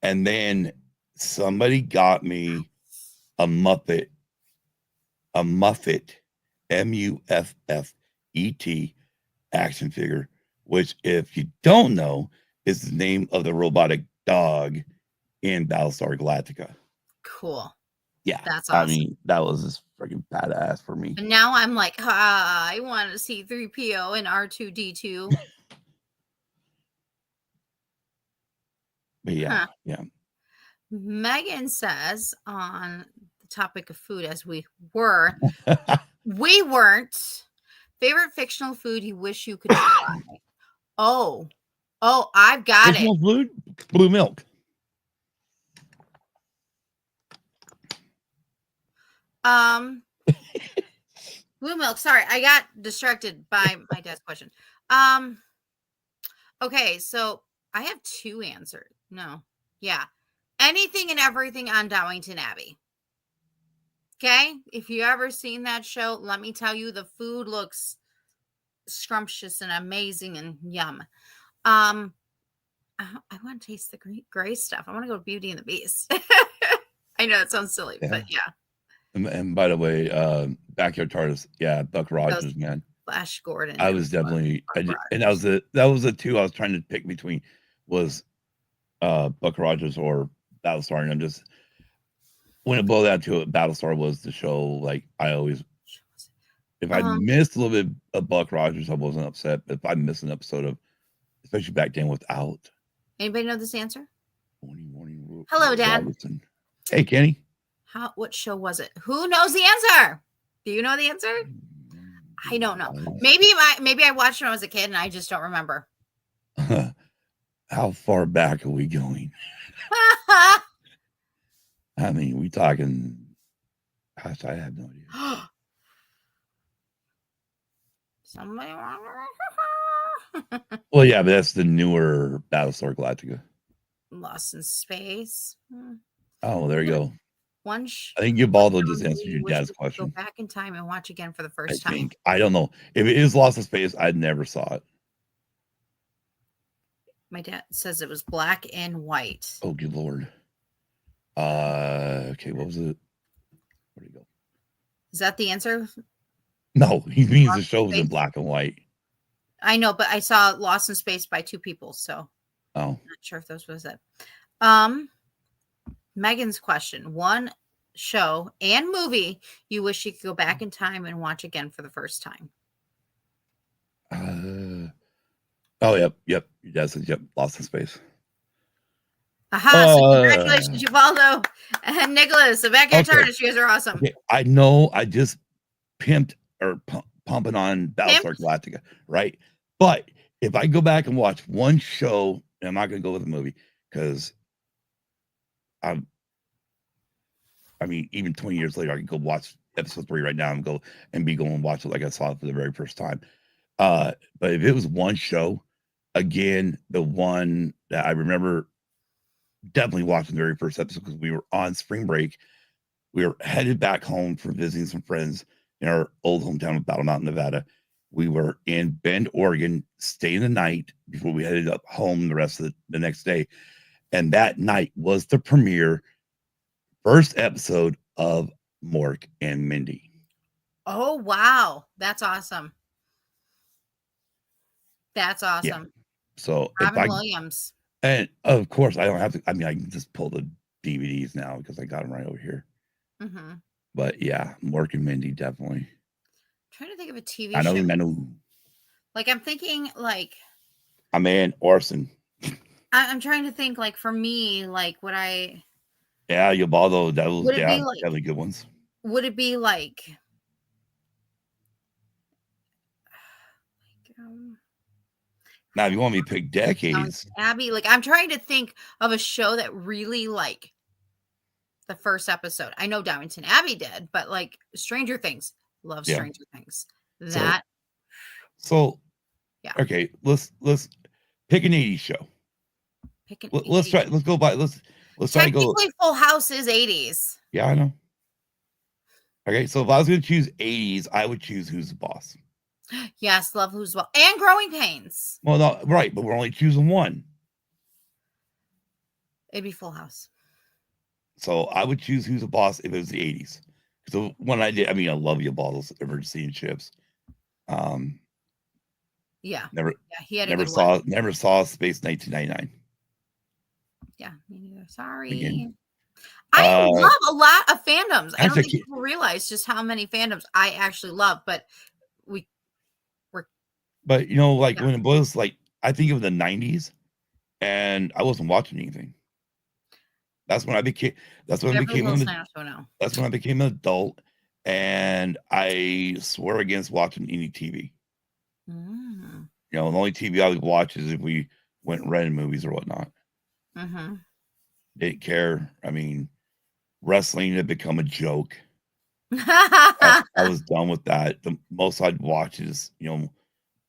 and then somebody got me a Muppet, a Muffet, Muffet action figure, which if you don't know is the name of the robotic dog in Battlestar Galactica. Cool. Yeah, That's I awesome. mean that was just freaking badass for me. And now I'm like, I want to see 3PO and R2D2. But yeah, Huh. yeah. Megan says on the topic of food, as we weren't. Favorite fictional food you wish you could try? Oh, I've got it. Fictional food, blue milk. Um, Blue milk. Sorry, I got distracted by my dad's question. Um, okay, so I have two answers. No, yeah, anything and everything on Downington Abbey. Okay, if you ever seen that show, let me tell you, the food looks scrumptious and amazing and yum. Um, I want to taste the gray stuff. I want to go to Beauty and the Beast. I know it sounds silly, Yeah. but yeah, And by the way, Backyard Tardis, yeah, Buck those Rogers, man. Flash Gordon I and was definitely, and Rogers. that was the two I was trying to pick between was Buck Rogers or Battlestar, and I'm just when it boiled down to it, Battlestar was the show. Like I always, if I Um, missed a little bit of Buck Rogers, I wasn't upset. But if I missed an episode of, especially back then without Anybody know this answer? Morning Hello, Dad. Robertson. Hey, Kenny. What show was it? Who knows the answer? Do you know the answer? I don't know. Maybe I watched it when I was a kid and I just don't remember. How far back are we going? I mean, we talking. Gosh, I have no idea. Somebody. Well, yeah, but that's the newer Battlestar Galactica. Lost in Space. Oh, well, there you go. One. I think Ubaldo just answered your dad's Go question. back in time and watch again for the I first time. think. I don't know. If it is Lost in Space, I never saw it. My dad says it was black and white. Oh, good Lord. Okay, what was it? Where'd he go? Is that the answer? No, he means the show was in black and white. I know, but I saw Lost in Space by two people, so Oh, I'm not sure if those was it. Megan's question: one show and movie you wish you could go back in time and watch again for the first time. oh, yep. Your dad says, yep, Lost in Space. Aha! So congratulations, Ubaldo and Nicholas. The Backyard Tardis, you guys are awesome. Okay, I know I just pimped or pumping on Battlestar Galactica, right? But if I go back and watch one show, and I'm not going to go with a movie because I mean, even 20 years later, I can go watch episode 3 right now and go and be going and watch it like I saw it for the very first time. But if it was one show, again, the one that I remember definitely watching the very first episode because we were on spring break. We were headed back home for visiting some friends in our old hometown of Battle Mountain, Nevada. We were in Bend, Oregon, staying the night before we headed up home the rest of the next day. And that night was the premiere first episode of Mork and Mindy. Oh, wow. That's awesome. That's awesome. Yeah. So Robin Williams. And of course, I don't have to. I mean, I can just pull the DVDs now because I got them right over here. Mm-hmm. But yeah, Mork and Mindy definitely. I'm trying to think of a TV I know, show. Like I'm thinking, like I'm in Orson. I'm trying to think, like for me, like would I? Yeah, Ubaldo, that was definitely good ones. Would it be like? Now, if you want me to pick decades, Abby, like I'm trying to think of a show that really like the first episode. I know Downton Abbey did, but like Stranger Things, love Stranger Things. That. So yeah. Okay, let's pick an 80s show. Let's try. Let's go by. Let's try to go. Full House is 80s. Yeah, I know. Okay, so if I was going to choose 80s, I would choose Who's the Boss. Yes, love Who's Well and Growing Pains. Well, no, right, but we're only choosing one. It'd be Full House. So I would choose Who's the Boss if it was the 80s. So when I did, I mean, I love your bottles, Emergency and Chips. Yeah. Never. Yeah, he had never saw one. Never saw Space 1999. Yeah, me neither. Sorry. Again. I love a lot of fandoms. I don't think people realize just how many fandoms I actually love, but But you know, like when it was like I think of the 90s, and I wasn't watching anything. That's when I became. That's when I became. That's when I became an adult, and I swear against watching any TV. Mm. You know, the only TV I would watch is if we went and rented movies or whatnot. Mm-hmm. Didn't care. I mean, wrestling had become a joke. I was done with that. The most I'd watch is,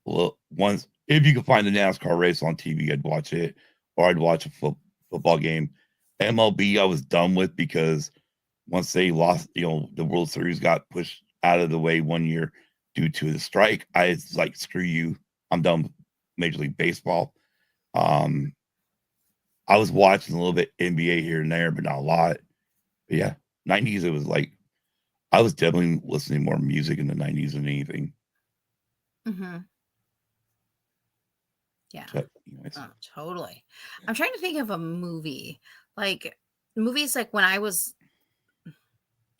once if you could find the NASCAR race on TV, I'd watch it, or I'd watch a football game. MLB, I was done with because once they lost, the World Series got pushed out of the way one year due to the strike. I was like, screw you, I'm done with Major League Baseball. Um, I was watching a little bit NBA here and there, but not a lot. But yeah, 90s, it was like I was definitely listening more music in the 90s than anything. Mhm. Yeah. But anyways, Oh, totally. yeah. I'm trying to think of a movie. Like, movies like when I was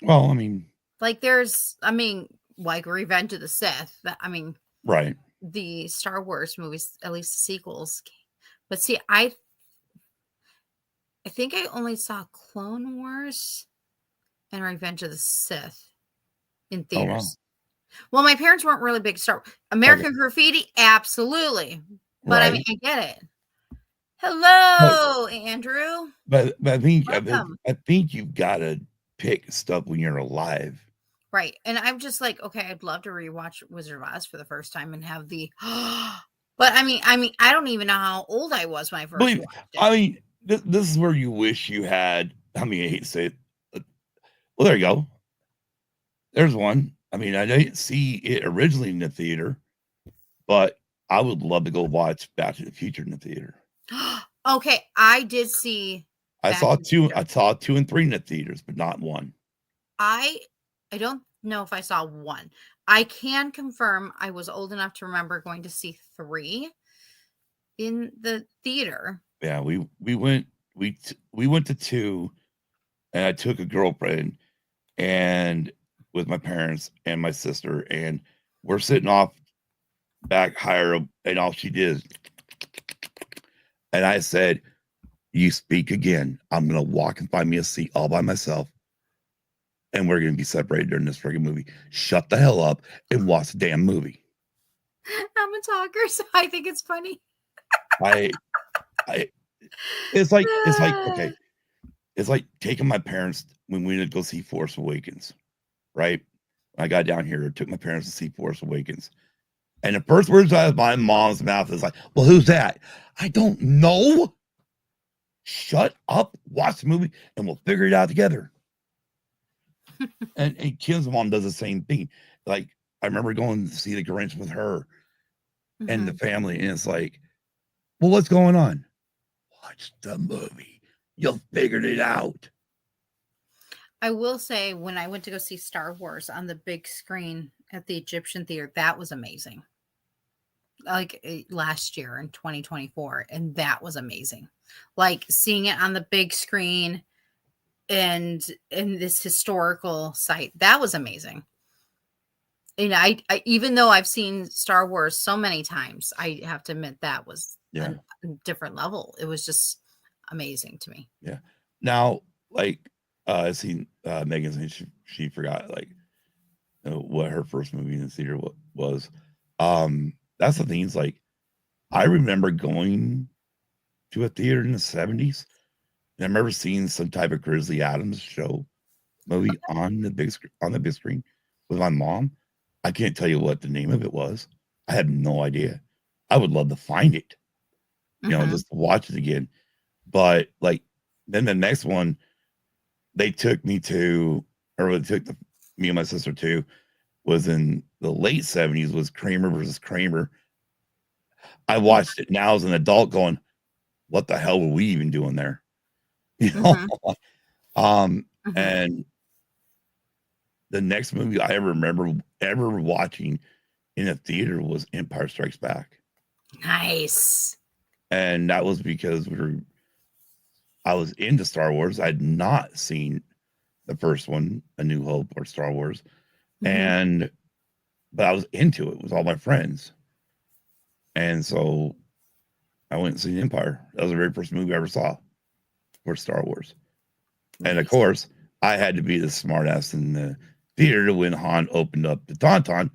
Well, I mean, like Revenge of the Sith. I mean, right. the Star Wars movies, at least the sequels. But see, I think I only saw Clone Wars and Revenge of the Sith in Oh wow. theaters. Well, my parents weren't really big Star Okay. American Graffiti, absolutely. But I mean, Right. I get it. But Hello, Andrew. but Welcome. I think you've got to pick stuff when you're alive. Right. And I'm just like, okay, I'd love to rewatch Wizard of Oz for the first time and have the but I mean, I don't even know how old I was when I first Believe, watched it. I mean, this is where you wish you had. I mean, I hate to say it. Well, there you go. There's one. I mean, I didn't see it originally in the theater, but I would love to go watch Back to the Future in the theater. Okay, I did see Back to the Future. I saw two and three in the theaters, but not one. I I don't know if I saw 1. I can confirm I was old enough to remember going to see 3 in the theater. Yeah, we went to two, and I took a girlfriend and with my parents and my sister, and we're sitting off back higher, and all she did is, and I said, "You speak again, I'm gonna walk and find me a seat all by myself, and we're gonna be separated during this freaking movie. Shut the hell up and watch the damn movie." I'm a talker, so I think it's funny. I, I, it's like okay, it's like taking my parents when we went to go see Force Awakens, right? When I got down here, I took my parents to see Force Awakens. And the first words out of my mom's mouth is like, "Well, who's that?" I don't know. Shut up, watch the movie, and we'll figure it out together. And Kim's mom does the same thing. Like, I remember going to see the Grinch with her and the Mhm. family, and it's like, "Well, what's going on?" Watch the movie. You'll figure it out. I will say when I went to go see Star Wars on the big screen at the Egyptian Theater, that was amazing. Like last year in 2024, and that was amazing. Like seeing it on the big screen and in this historical site, that was amazing. And I even though I've seen Star Wars so many times, I have to admit that was Yeah, a different level. It was just amazing to me. yeah. Now, like, I seen Megan saying she forgot like what her first movie in the theater was. That's the thing. Is like I remember going to a theater in the 70s, and I remember seeing some type of Grizzly Adams show movie on the big screen with my mom. I can't tell you what the name of it was. I have no idea. I would love to find it, Mhm. just to watch it again. But like then the next one they took me to, or they took me and my sister to, was in the late 70s, was Kramer versus Kramer. I watched it now as an adult going, what the hell were we even doing there? You know? Mhm. Um, Mhm. and the next movie I ever remember ever watching in a theater was Empire Strikes Back. Nice. And that was because I was into Star Wars. I'd not seen the first one, A New Hope or Star Wars. Mhm. And but I was into it with all my friends. And so I went and seen Empire. That was the very first movie I ever saw for Star Wars. And of Nice. course, I had to be the smartass in the theater when Han opened up the Tauntaun.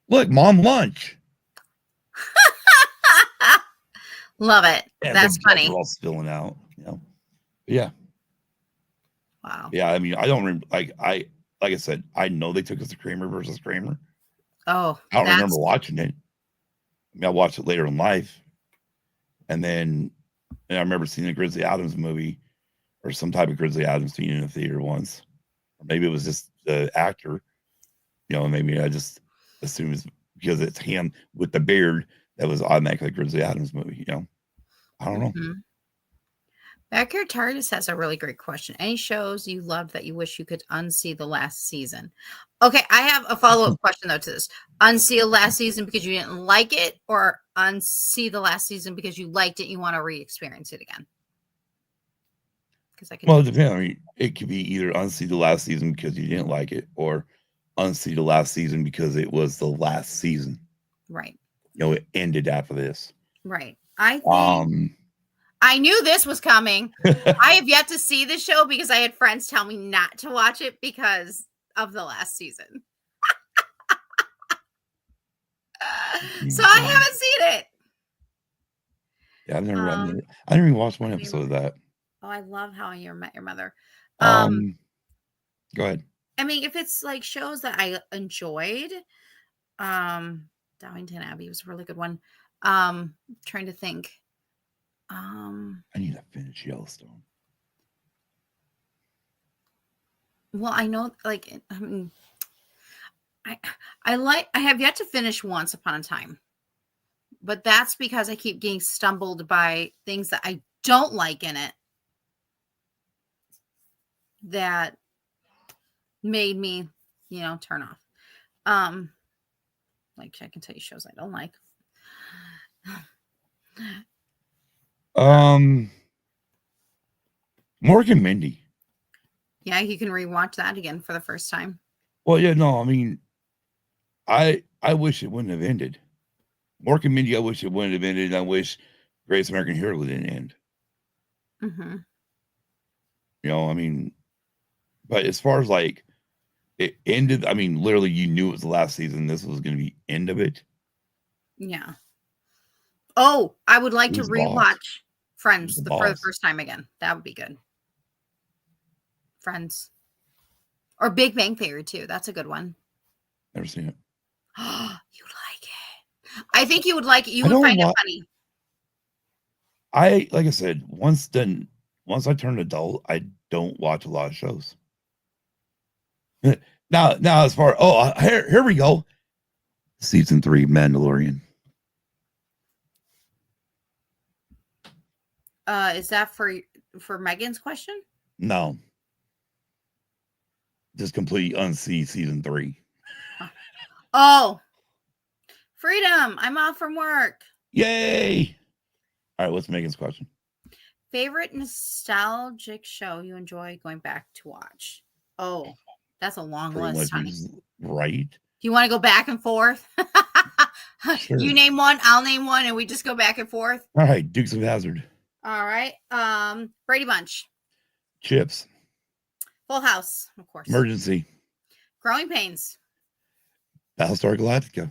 Look, mom, lunch. Love it. And the That's guts were funny. all spilling out. Yeah. Wow. Yeah. I mean, I don't remember. Like, like I said, I know they took us to Kramer versus Kramer. Oh, I don't remember that's watching it. I mean, I watched it later in life, and then and I remember seeing a Grizzly Adams movie or some type of Grizzly Adams scene in a theater once. Or maybe it was just the actor, maybe I just assumed it's because it's him with the beard that was automatically a Grizzly Adams movie. I don't know. mhm. Backyard TARDIS has a really great question. Any shows you loved that you wish you could unsee the last season? Okay, I have a follow-up question though to this. Unsee the last season because you didn't like it, or unsee the last season because you liked it, you want to re-experience it again? Because I can Well, do it depends. I mean, it could be either unsee the last season because you didn't like it, or unsee the last season because it was the last season. right, It ended after this. right. I think Um, I knew this was coming. I have yet to see the show because I had friends tell me not to watch it because of the last season. So I haven't seen it. yeah, Um, I never even watched one my episode of favorite. that. Oh, I love How I Met Your Mother. Um, Um, Go ahead. I mean, if it's like shows that I enjoyed, um, Downton Abbey was a really good one. Trying to think. Um, I need to finish Yellowstone. well, I know, like, I mean, I I have yet to finish Once Upon a Time, but that's because I keep getting stumbled by things that I don't like in it that made me, turn off. Um, like I can tell you shows I don't like. Um, Mork and Mindy. Yeah, you can rewatch that again for the first time. Well, yeah, no, I mean, I wish it wouldn't have ended. Mork and Mindy, I wish it wouldn't have ended. I wish Greatest American Hero didn't end. Mm-hmm. I mean, but as far as like it ended, I mean, literally, you knew it was the last season. This was going to be end of it. Yeah. Oh, I would like to Who's the boss? rewatch Who's Friends the for the boss? first time again. That would be good. Friends or Big Bang Theory too. That's a good one. Never seen it. You'd like it. I think you would like it. You I would don't find it want. funny. Like I said, once I turn adult, I don't watch a lot of shows. Now, as far here we go. Season 3, Mandalorian. Is that for Megan's question? No, just complete unsee season 3. Oh, freedom. I'm off from work. Yay! All right, what's Megan's question? Favorite nostalgic show you enjoy going back to watch? Oh, that's a long Pretty list, much honey. is right. Do you want to go back and forth? You Sure. name one, I'll name one, and we just go back and forth. All right, Dukes of Hazard, All right. Brady Bunch, Chips, Full House, of course. Emergency, Growing Pains. Battlestar Galactica.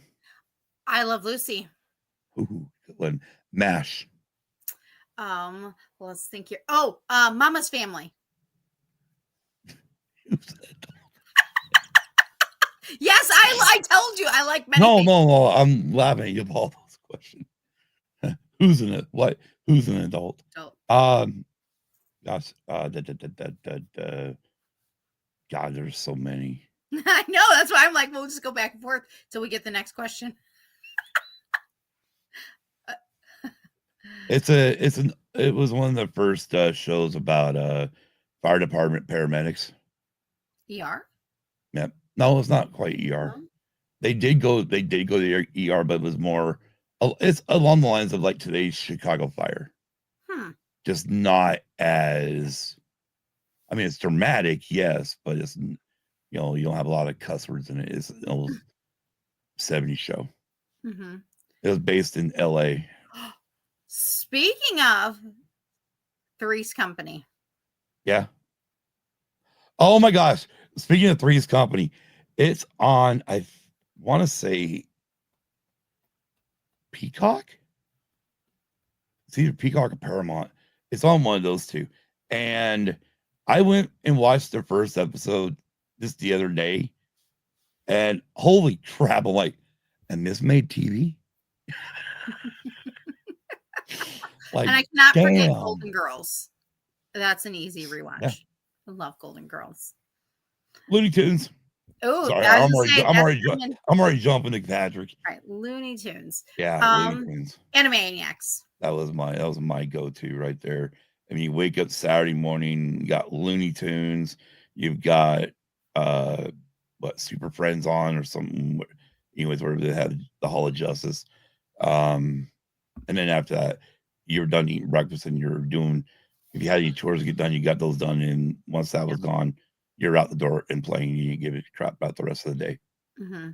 I Love Lucy. Ooh, good one. MASH. Let's think here. Oh, Mama's Family. Yes, I told you I like many No, things. no. I'm laughing at you, Paul. This question. Who's in it? What? Who's an adult? Oh, Gosh. God, there's so many. I know. That's why I'm like, we'll just go back and forth till we get the next question. It was one of the first shows about fire department paramedics. ER? Yep. No, it's not quite ER. No? They did go to ER, but it was more it's along the lines of like today's Chicago fire. Hmm. Just not as I mean it's dramatic, yes, but it's you don't have a lot of cuss words in it. It's an old 70s show. Mm-hmm. It was based in LA. Speaking of Three's Company. Yeah. Oh my gosh. Speaking of Three's Company, it's on, I want to say Peacock. It's either Peacock or Paramount. It's on one of those two. And I went and watched the first episode just the other day, and holy crap, I'm like, and this made TV? Like, And I cannot forget damn. Golden Girls. That's an easy Yeah. rewatch. I love Golden Girls. Looney Tunes. Oh, Sorry, I was gonna say that's coming. I'm already jumping to Patrick. Right, Looney Tunes. Yeah, Looney Tunes. Animaniacs. That was my go-to right there. I mean, you wake up Saturday morning, you got Looney Tunes, you've got what Super Friends on or something, anyways, where they had the Hall of Justice. And then after that, you're done eating breakfast and you're doing, if you had any chores to get done, you got those done. And once that was gone, you're out the door and playing. You didn't give a crap about the rest of the day. Mm-hmm.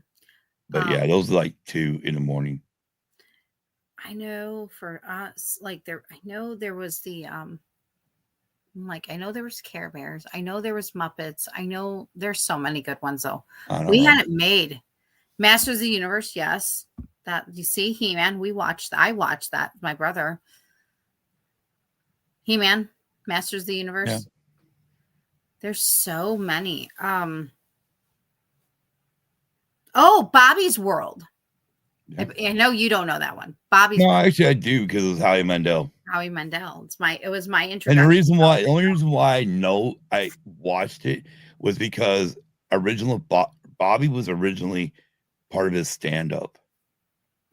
But yeah, those are like 2 in the morning. I know for us, like I know there was the I know there was Care Bears. I know there was Muppets. I know there's so many good ones though. I don't We know. had it made. Masters of the Universe, yes. That you see, He-Man. I watched that. My brother. He-Man, Masters of the Universe. Yeah. There's so many. Oh, Bobby's World. Yeah. I know you don't know that one. Bobby's No, World. actually I do because it was Howie Mandel. Howie Mandel. It was my And introduction. the only reason why I know I watched it was because Bobby was originally part of his stand-up.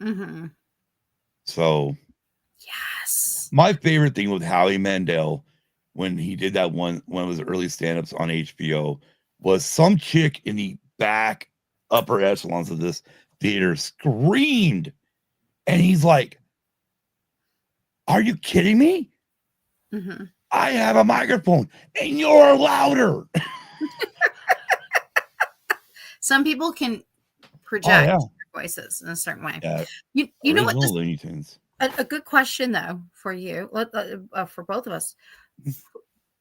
Mm-hmm. So Yes. my favorite thing with Howie Mandel when he did that one of his early stand-ups on HBO was some chick in the back upper echelons of this theater screamed, and he's like, "Are you kidding me? Mm-hmm. I have a microphone and you're louder." Some people can project their voices in a certain way. Yeah. You know what? Looney Tunes. A good question though for you, for both of us.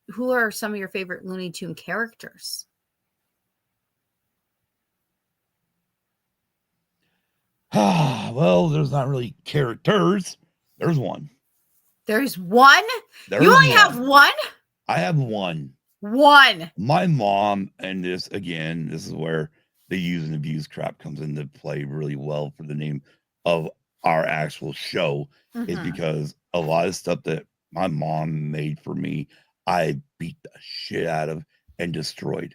Who are some of your favorite Looney Tune characters? Well, there's not really characters. There's one. There's one? There's You only have one? I have one. One. My mom, and this is where the use and abuse crap comes into play really well for the name of our actual show, is because a lot of stuff that my mom made for me, I beat the shit out of and destroyed.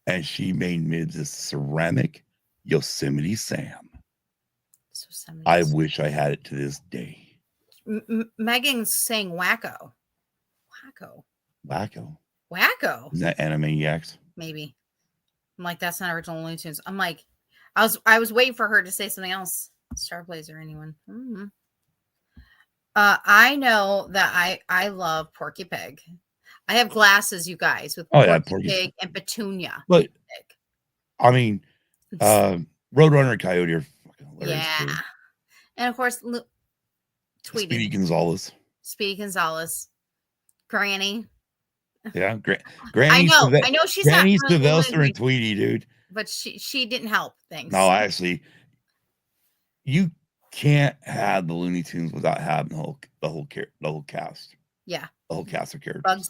And she made me this ceramic Yosemite Sam. I wish I had it to this day. Megan's saying wacko. Wacko. Is that Animaniacs? Maybe. I'm like, that's not original Looney Tunes. I'm like, I was waiting for her to say something else. Starblazer, anyone? Mm-hmm. I know that I love Porky Pig. I have glasses, you guys, with Porky Pig and Petunia. But I mean, Roadrunner and Coyote are fucking hilarious. Yeah. Too. And of course, Tweety Gonzalez. Granny. Yeah, Granny. I know she's Granny, not really Sylvester, and Tweety, dude. But she didn't help things. No, actually, you can't have the Looney Tunes without having the whole cast. Yeah, the whole cast of characters. Bugs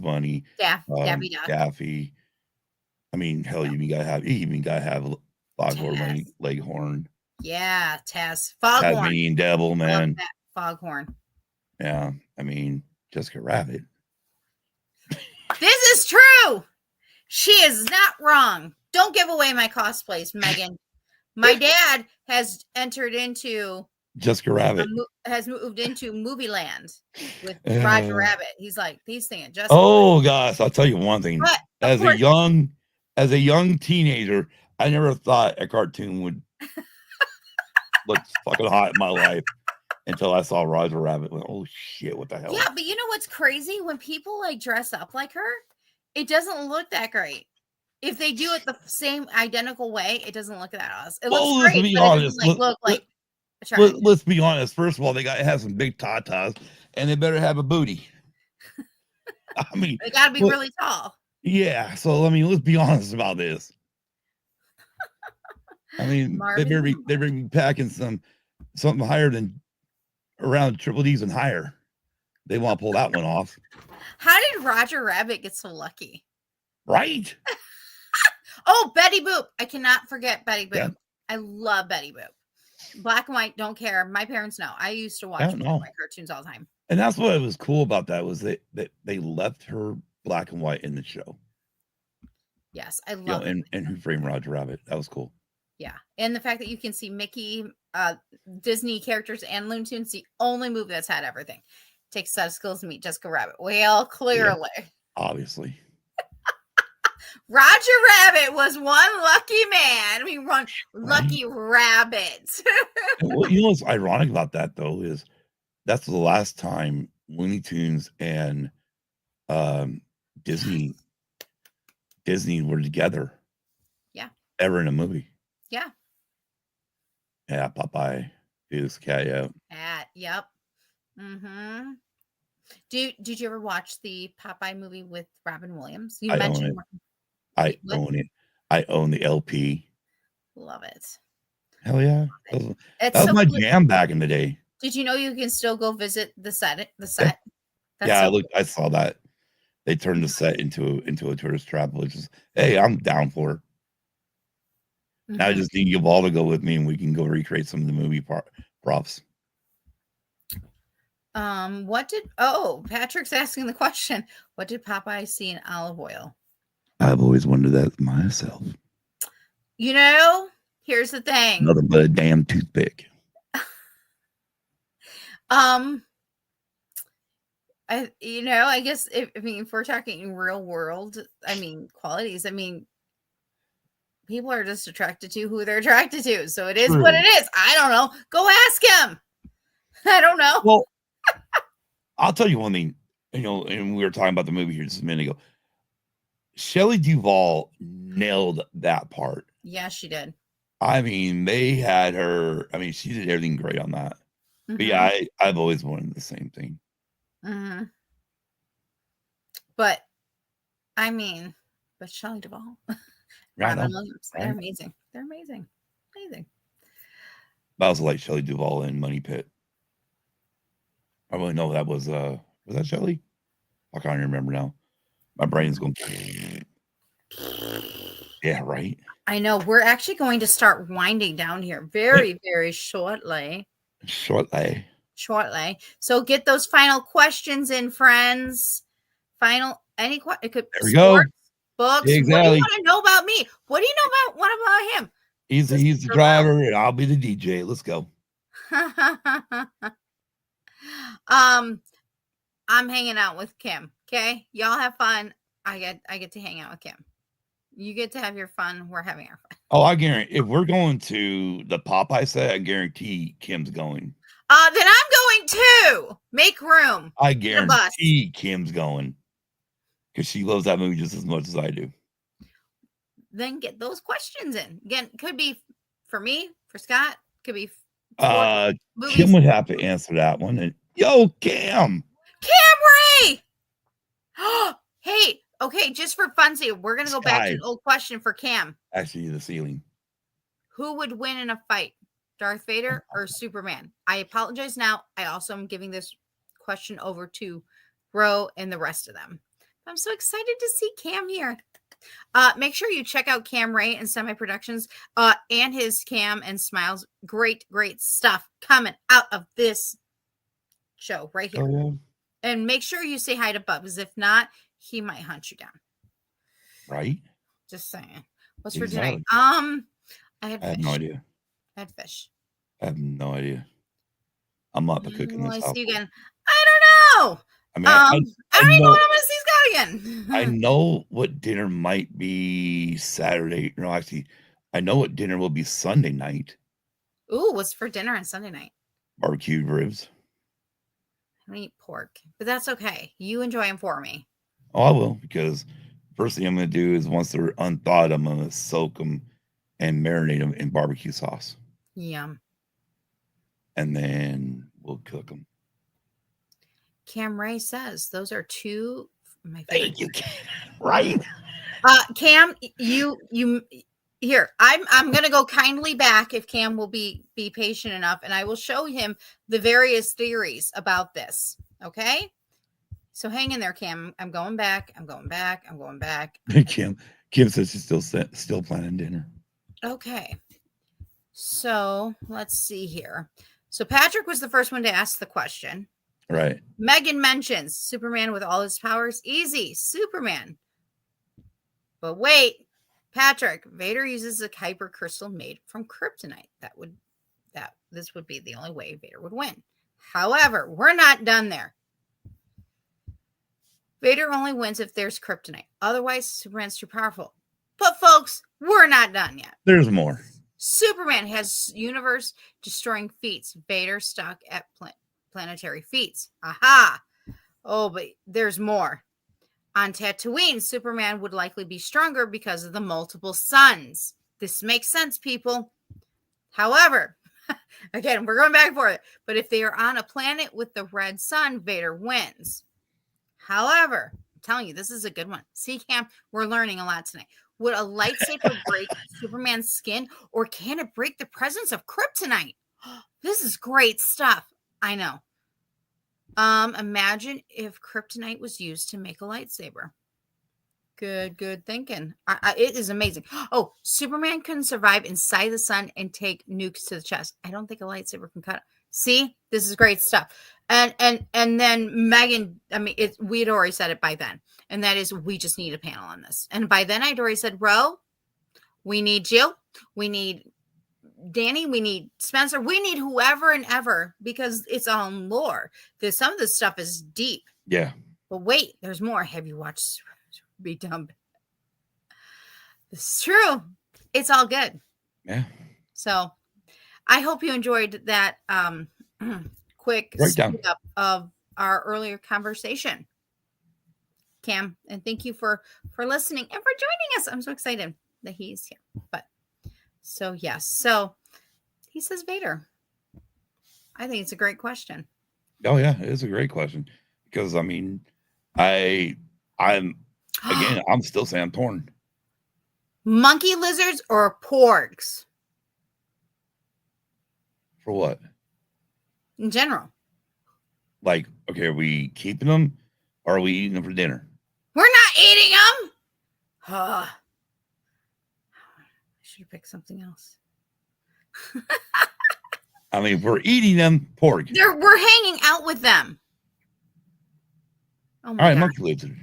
Bunny. Daffy. I mean, hell, you even gotta have Foghorn Leghorn. Yeah, Taz. Foghorn. Tasmanian Devil, man. Foghorn. Yeah, I mean, Jessica Rabbit. This is true. She is not wrong. Don't give away my cosplays, Megan. My dad has entered into Jessica Rabbit. Has moved into Movie Land with Roger Rabbit. He's like, these things. Jessica. Oh gosh, I'll tell you one thing. But, as a young teenager, I never thought a cartoon would look fucking hot in my life until I saw Roger Rabbit. Went, oh shit, what the hell? Yeah, but you know what's crazy? When people like dress up like her, it doesn't look that great. If they do it the same identical way, it doesn't look that awesome. It looks great, be but honest. it doesn't look like. Let's be honest. First of all, they got to have some big tatas, and they better have a booty. I mean, they got to be really tall. Yeah. So I mean, let's be honest about this. I mean, they better be packing something higher than around triple D's and higher. They want to pull that one off. How did Roger Rabbit get so lucky? Right. Oh, Betty Boop. I cannot forget Betty Yeah, Boop. I love Betty Boop. Black and white, don't care. My parents know. I used to I watch don't black and know. white cartoons all the time. And that's what was cool about that was that they left her black and white in the show. Yes, I love it. And Who Framed Roger Rabbit. That was cool. Yeah. And the fact that you can see Mickey, Disney characters, and Looney Tunes, the only movie that's had everything. Takes a set of skills to meet Jessica Rabbit. Well, Yeah, clearly. obviously. Roger Rabbit was one lucky man. I mean, one Right? lucky rabbit. And well, what's ironic about that though is that's the last time Looney Tunes and um, Disney Disney were together Yeah. ever in a movie. Yeah. Yeah, Popeye, Felix the Cat, yeah. Yep. Mm-hmm. Did you ever watch the Popeye movie with Robin Williams? You I own mentioned it. I what? own it. I own the LP. Love it. Hell yeah. It's That was so my cool. jam back in the day. Did you know you can still go visit the set? The Yeah. set. That's Yeah, so cool. I saw that. They turned the set into a tourist trap, which is, hey, I'm down for it. Now I Mhm. just need you all to go with me and we can go recreate some of the movie props. Patrick's asking the question. What did Popeye see in olive oil? I've always wondered that myself. Here's the thing. Nothing but a damn toothpick. I guess if we're talking real world, qualities, people are just attracted to who they're attracted to. So it is what True. it is. I don't know. Go ask him. I don't know. Well, I'll tell you one thing, and we were talking about the movie here just a minute ago. Shelley Duvall nailed that part. Yeah, she did. They had her. She did everything great on that. But yeah, I've always wanted the same thing. Mm-hmm. But Shelley Duvall, Robin Williams, they're amazing. They're amazing. Amazing. That was like Shelley Duvall in Money Pit. I really know that was that Shelley? I can't remember now. My brain's going. Yeah, right. I know. We're actually going to start winding down here very, very shortly. Shortly. So get those final questions in, friends. It could There we sports, go. books. Exactly. What do you want to know about me? What do you know about him? He's the driver and I'll be the DJ. Let's go. I'm hanging out with Kim. Okay, y'all have fun. I get to hang out with Kim. You get to have your fun. We're having our fun. Oh, I guarantee if we're going to the Popeye set, I guarantee Kim's going. Then I'm going too. Make room. I guarantee Kim's going because she loves that movie just as much as I do. Then get those questions in. Again, could be for me, for Scott. Could be. Kim would have to answer that one. And yo, Cam Ray. Hey, okay, just for funsies, we're gonna go back to an old question for Cam. Actually, the ceiling. Who would win in a fight, Darth Vader or Superman? I apologize now. I also am giving this question over to Ro and the rest of them. I'm so excited to see Cam here. Make sure you check out Cam Ray and Semi Productions and his Cam and Smiles. Great, great stuff coming out of this show right here. Oh, yeah. And make sure you say hi to Bubs. If not, he might hunt you down. Right? Just saying. What's for tonight? I have no idea. I had fish. I have no idea. I'm not the cook in this house. See you again. I don't know. I don't even know when I'm going to see Scott again. I know what dinner might be Saturday. No, actually, I know what dinner will be Sunday night. Ooh, what's for dinner on Sunday night? Barbecued ribs. I don't eat pork, but that's okay. You enjoy them for me. Oh, I will, because first thing I'm going to do is once they're unthawed, I'm going to soak them and marinate them in barbecue sauce. Yum. And then we'll cook them. Cam Ray says those are two. Thank you, Cam. Right? Cam, you here. I'm gonna go kindly back if Cam will be patient enough, and I will show him the various theories about this. Okay. So hang in there, Cam. I'm going back. I'm going back. I'm going back. Kim says she's still planning dinner. Okay. So let's see here. So Patrick was the first one to ask the question. Right. Megan mentions Superman with all his powers. Easy, Superman. But wait, Patrick, Vader uses a kyber crystal made from kryptonite. This would be the only way Vader would win. However, we're not done there. Vader only wins if there's kryptonite. Otherwise, Superman's too powerful. But folks, we're not done yet. There's more. Superman has universe-destroying feats. Vader stuck at planetary feats. Aha! Oh, but there's more. On Tatooine, Superman would likely be stronger because of the multiple suns. This makes sense, people. However, again, we're going back and forth. But if they are on a planet with the red sun, Vader wins. However, I'm telling you, this is a good one. See, Cam, we're learning a lot tonight. Would a lightsaber break Superman's skin, or can it break the presence of kryptonite? This is great stuff. I know. Imagine if kryptonite was used to make a lightsaber. Good thinking. It is amazing. Oh, Superman can survive inside the sun and take nukes to the chest. I don't think a lightsaber can cut it. See, this is great stuff. And then Megan, I mean, we had already said it by then, and that is we just need a panel on this. And by then, I'd already said, Ro, we need you, we need Danny, we need Spencer, we need whoever and ever, because it's on lore. Some of this stuff is deep. Yeah. But wait, there's more. Have you watched Be Dumb? It's true. It's all good. Yeah. So I hope you enjoyed that quick speed up of our earlier conversation, Cam. And thank you for listening and for joining us. I'm so excited that he's here. But so yes. So he says Vader. I think it's a great question. Oh yeah, it is a great question. Because I mean, I'm still saying I'm torn. Monkey lizards or porgs? For what? In general. Like, okay, are we keeping them or are we eating them for dinner? We're not eating them. I should have picked something else. I mean, if we're eating them, pork. We're hanging out with them. Oh my God. Monkey lizard.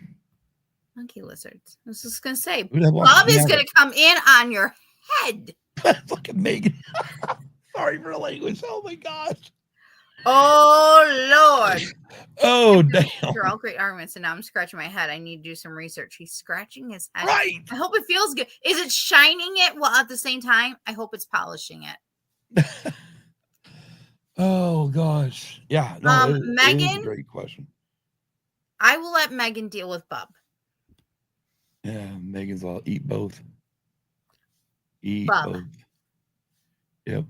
Monkey lizards. I was just going to say, Bob is going to come in on your head. Fucking Megan. Sorry for the language. Oh my gosh. Oh Lord. Oh damn. They're all great arguments, and now I'm scratching my head. I need to do some research. He's scratching his head. Right. I hope it feels good. Is it shining it while at the same time? I hope it's polishing it. Oh gosh. Yeah. No, Megan, it is a great question. I will let Megan deal with Bub. Yeah, Megan's all eat both. Eat Bub. both. Yep.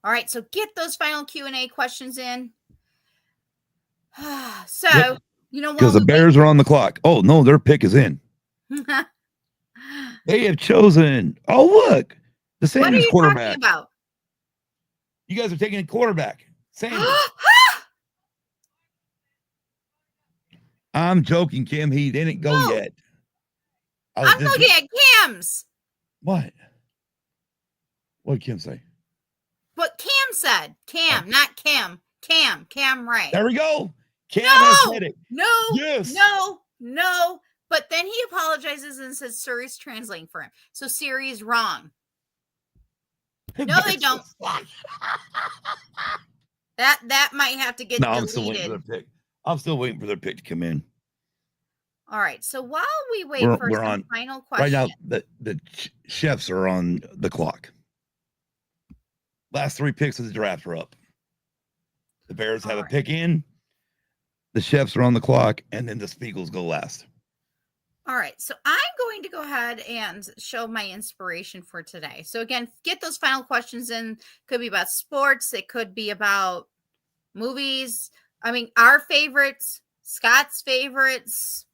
All right, so get those final Q&A questions in. So, yep. You know what? Because the Bears are on the clock. Oh, no, their pick is in. They have chosen. Oh, look. The Sanders quarterback. What are you talking about? You guys are taking a quarterback. Sanders. I'm joking, Kim. He didn't go yet. I'm looking at Kim's. What? What did Kim say? What Cam said. Cam, not Kim. Cam Ray. There we go. Cam has said it. No. Yes. No. But then he apologizes and says Siri's translating for him. So Siri is wrong. No, they don't. That might have to get deleted. I'm still waiting for their pick. I'm still waiting for their pick to come in. All right. So while we wait for some final question. Right now, the chefs are on the clock. Last 3 picks of the draft are up. The Bears have a pick in. The chefs are on the clock, and then the Spiegels go last. All right. So I'm going to go ahead and show my inspiration for today. So again, get those final questions in. Could be about sports. It could be about movies. I mean, our favorites, Scott's favorites.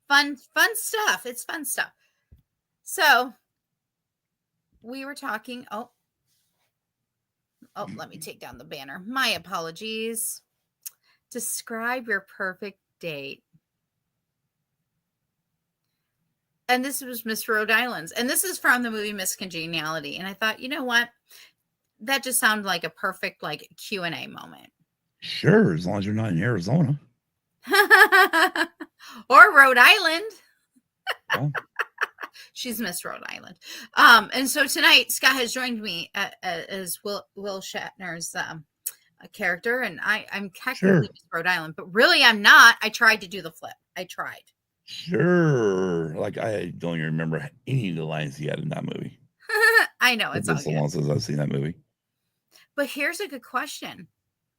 Fun stuff. It's fun stuff. So we were talking. Oh, let me take down the banner. My apologies. Describe your perfect date. And this was Miss Rhode Island's. And this is from the movie Miss Congeniality. And I thought, you know what? That just sounded like a perfect like Q&A moment. Sure, as long as you're not in Arizona. Or Rhode Island. Yeah. She's Miss Rhode Island. And so tonight, Scott has joined me as Will Shatner's character, and I'm technically Sure. Miss Rhode Island, but really I'm not. I tried to do the flip. I tried. Sure. Like I don't even remember any of the lines he had in that movie. I know, It's it's been all so good. long since I've seen that movie. But here's a good question.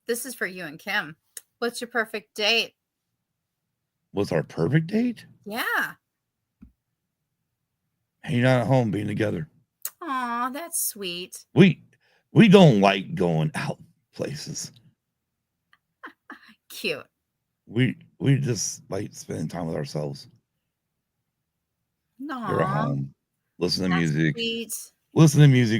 This is for you and Kim. What's your perfect date? What's our perfect date? Yeah. Hanging out at home, being together. Aw, that's sweet. We don't like going out places. Cute. We just like spending time with ourselves. Here at Aw, home, listen to that's music, sweet.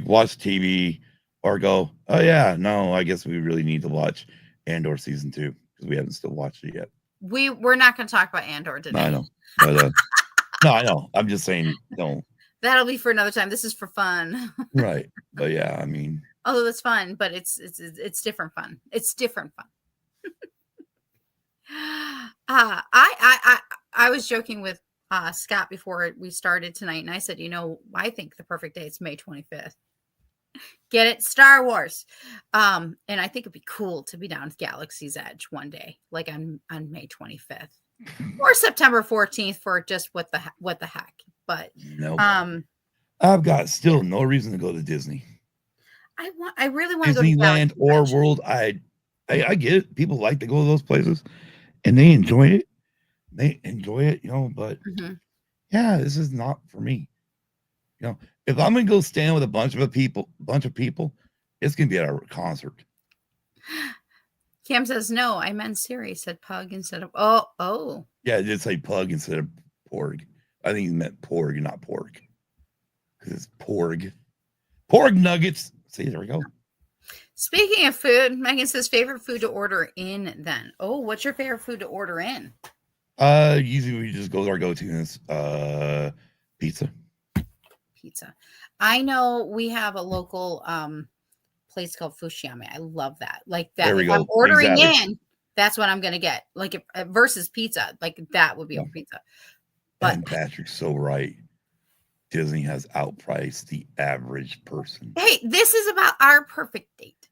watch TV, or go, oh yeah, no, I guess we really need to watch Andor season 2 because we haven't still watched it yet. We're not going to talk about Andor No, I today. know, but no, I know. I'm just saying, no, That'll be for another time. This is for fun. right? But yeah, I mean, Although it's fun, but it's different fun. It's different fun. I was joking with Scott before we started tonight, and I said, you know, I think the perfect day is May 25th. Get it? Star Wars. And I think it'd be cool to be down Galaxy's Edge one day, like on May 25th or September 14th for just what the heck. But no, yeah, I've got still no reason to go to Disney, I really want to go to Disneyland, Galaxy's or Edge. World. I get it. People like to go to those places, and they enjoy it. You know. But Mhm. yeah, this is not for me. You know, if I'm gonna go stand with a bunch of people, it's gonna be at a concert. Cam says, no, I meant Siri, said Pug instead of, oh. Yeah, I did say pug instead of porg. I think he meant porg, not pork, because it's porg. Porg nuggets. See, there we go. Speaking of food, Megan says, favorite food to order in then. Oh, what's your favorite food to order in? Usually we just go to our go-to, and it's pizza. Pizza. I know we have a local place called Fushiami. I love that. Like that. There we If I'm go. ordering Exactly. in, that's what I'm gonna get. Like if, versus pizza, like that would be a Yeah. pizza. But And Patrick's so right. Disney has outpriced the average person. hey, this is about our perfect date.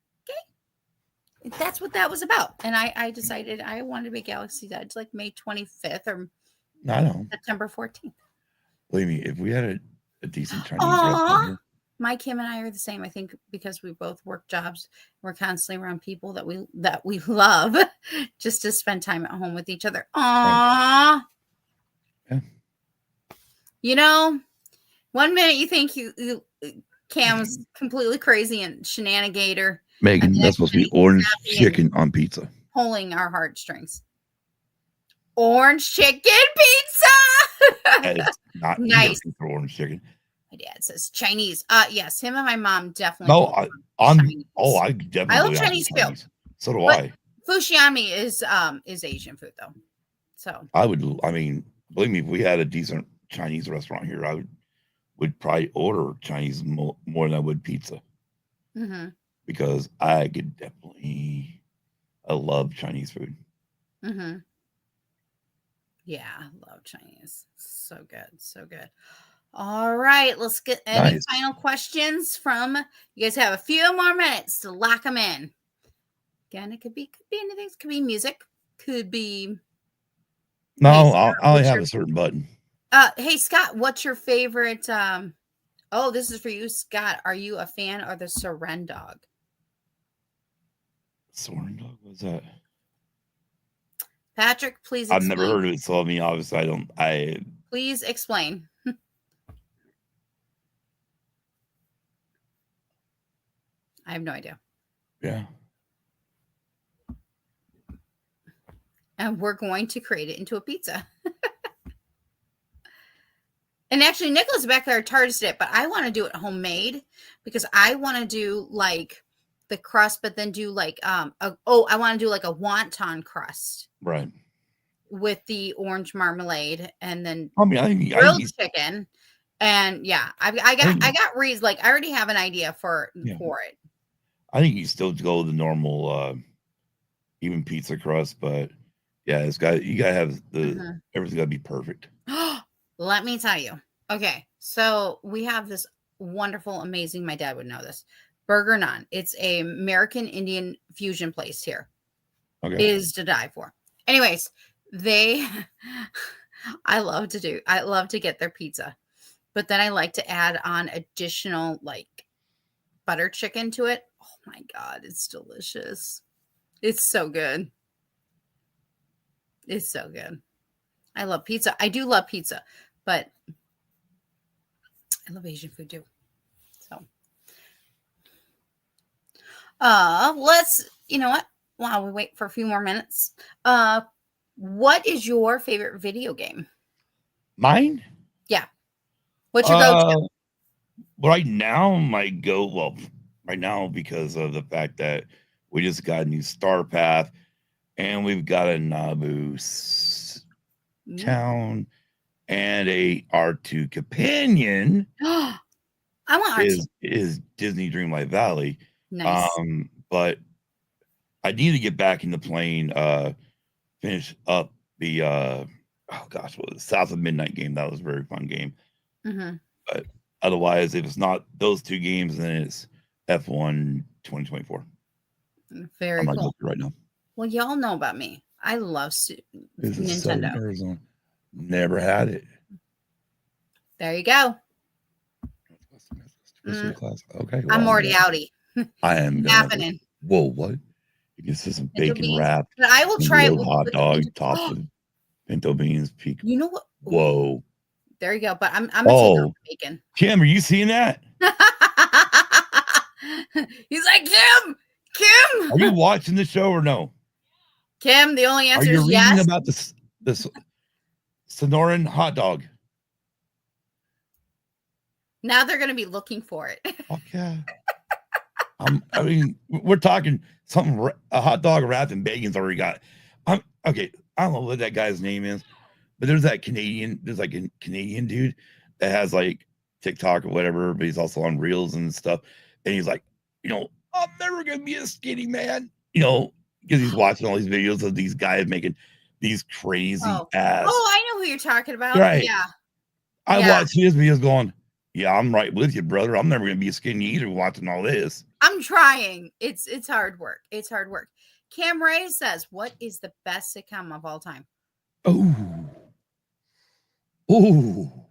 Okay. That's what that was about. And I decided I wanted to be Galaxy's Edge like May 25th or I know. September 14th. Believe me, if we had a decent Chinese restaurant Aw. here, My Kim and I are the same. I think because we both work jobs, we're constantly around people that we love just to spend time at home with each other. Aww. Yeah. You know, one minute you think you Cam's completely crazy and shenanigator, and Megan, the that's next supposed to be minute orange he's happy and chicken on pizza. pulling our heartstrings. Orange chicken pizza. That is not Nice. for orange chicken. My dad says Chinese. Yes, him and my mom definitely. No, I'm. Chinese. Oh, I definitely. I love do not Chinese do too. Chinese. So do But I. Fushiami is Asian food though. So I would. I mean, believe me, if we had a decent Chinese restaurant here, I would probably order Chinese more than I would pizza mhm. because I could definitely. I love Chinese food. Mhm. Yeah, I love Chinese. So good. So good. All right, let's get any Nice. final questions from you guys have a few more minutes to lock them in. Again, it could be anything. It could be music. Could be No, hey, I Scott, only have a certain button. hey Scott, what's your favorite oh, this is for you, Scott. Are you a fan of the Seren dog? Soren dog, what's that? Patrick, please I've never explain. heard of it, so I mean, obviously, I don't. Please explain. I have no idea. Yeah. And we're going to create it into a pizza. And actually, Nicholas back there targeted it, but I want to do it homemade because I want to do like the crust, but then do like I want to do like a wonton crust Right. with the orange marmalade, and then I mean, I think grilled he's, chicken. And yeah, I got reasons. Like I already have an idea for yeah, it. I think you still go the normal, even pizza crust, but yeah, you gotta have Mhm. everything gotta be perfect. Let me tell you. Okay, so we have this wonderful, amazing. My dad would know this. Burger Naan. It's a American Indian fusion place here. Okay. It is to die for. Anyways, they I love to get their pizza, but then I like to add on additional like butter chicken to it. Oh my god, it's delicious. It's so good. It's so good. I love pizza. I do love pizza, but I love Asian food too. So, let's, you know what? While we wait for a few more minutes, what is your favorite video game? Mine? Yeah. What's your Uh, go-to? right now, right now, because of the fact that we just got a new Star Path and we've got a Ooh. Town and a R2 companion I want R2. is Disney Dreamlight Valley. Nice. But I need to get back into playing, finish up the, oh gosh, what was it? South of Midnight game. That was a very fun game. Mhm. But otherwise, if it's not those two games, then it's F1 2024. I'm Very not go cool. through right now. Well, y'all know about me. I love This is Nintendo. Southern Arizona. Never had it. There you go. What's the Mm, class? Okay, I'm well, already outie. I am gonna have to. Happening. Whoa, what? You can see some Pinto bacon beans, wrapped but I will try it grilled hot with the dog pinto. topped with pinto beans. Peak. You know what? Ooh, Whoa. there you go. But I'm gonna take off Oh, the bacon. Kim, are you seeing that? He's like, Kim, Are you Kim, watching the show or no? Kim. The only Are answer you is reading yes. about this Sonoran hot dog? Now they're gonna be looking for it. Fuck yeah. I mean, we're talking something a hot dog wrapped in bacon's already got. Okay. I don't know what that guy's name is, but there's like a Canadian dude that has like TikTok or whatever, but he's also on Reels and stuff. And he's like, I'm never gonna be a skinny man, because he's watching all these videos of these guys making these crazy Oh, ass. oh, I know who you're talking about. Right. Yeah, I yeah. watch his videos going, yeah, I'm right with you, brother. I'm never gonna be skinny either watching all this. I'm trying. It's hard work. It's hard work. Cam Ray says, "What is the best sitcom of all time?" Oh, oh,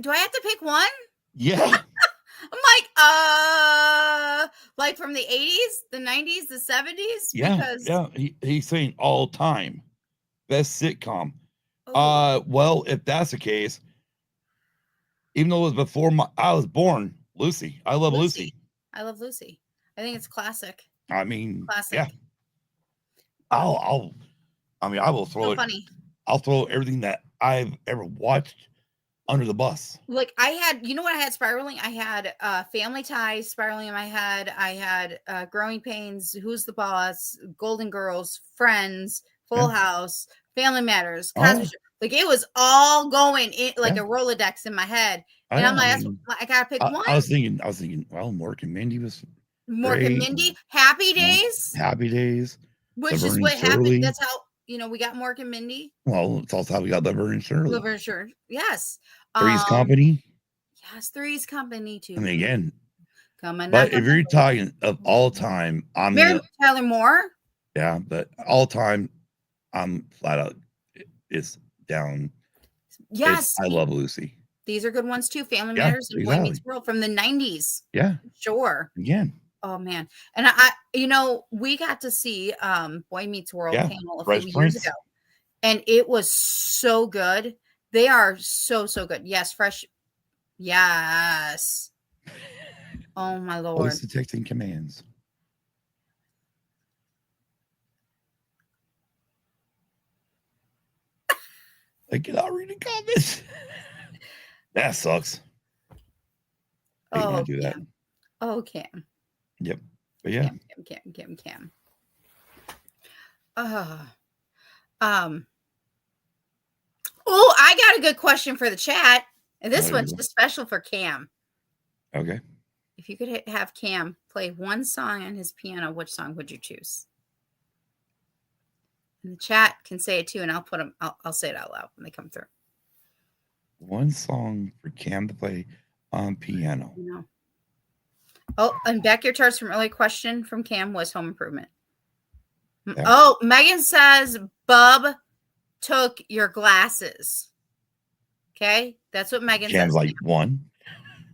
Do I have to pick one? yeah, I'm like from the 80s, the 90s, the 70s, yeah, because yeah. He's saying all time best sitcom. oh, Well, if that's the case, even though it was before I was born, Lucy. I love Lucy. Lucy. I love Lucy. I think it's classic. I mean, yeah. Classic. I'll. I mean, I will So throw it. funny. I'll throw everything that I've ever watched under the bus. Like I had, you know what I had spiraling? I had Family Ties spiraling in my head. I had Growing Pains, Who's the Boss, Golden Girls, Friends, Yeah. Full House, Family Matters, Oh, Cosby Show. Like it was all going in like yeah. a Rolodex in my head. Oh, And yeah. I'm I like, mean, I gotta pick one. I was thinking, well, Mork and Mindy was Mork and great. Mindy, Happy You know, Days, Happy Days, which is Laverne and what happened. Shirley. That's how, we got Mork and Mindy. Well, it's also how we got Laverne and Shirley. Liver sure. Yes. Three's Um, Company. yes, Three's Company I too. mean, again, Come and knock but on if my you're door. talking of all time, Mary Tyler Moore. yeah, but all time, I'm flat out. It's down. It's Yes, I Love Lucy. these are good ones too. Family Yeah, Matters and Boy Meets exactly. World from the 90s. Yeah, Sure. again. Oh man. And we got to see Boy Meets World Yeah, panel a few Fresh years ago. Prince. And it was so good. They are so good. Yes, fresh. Yes. Oh my Voice lord. detecting commands. I cannot read the comments. That sucks. Hate when I Oh do that. Cam. Oh Cam. Yep. But yeah. Cam. Uh, um. Oh, I got a good question for the chat, and Oh, this there you one's go. just special for Cam. Okay. If you could have Cam play one song on his piano, which song would you choose? And the chat can say it too, and I'll put them. I'll say it out loud when they come through. One song for Cam to play on piano. You know. Oh, and backyard charts from early question from Cam was Home Improvement. Yeah. Oh, Megan says Bub took your glasses. Okay, that's what Megan Cam's says. like one.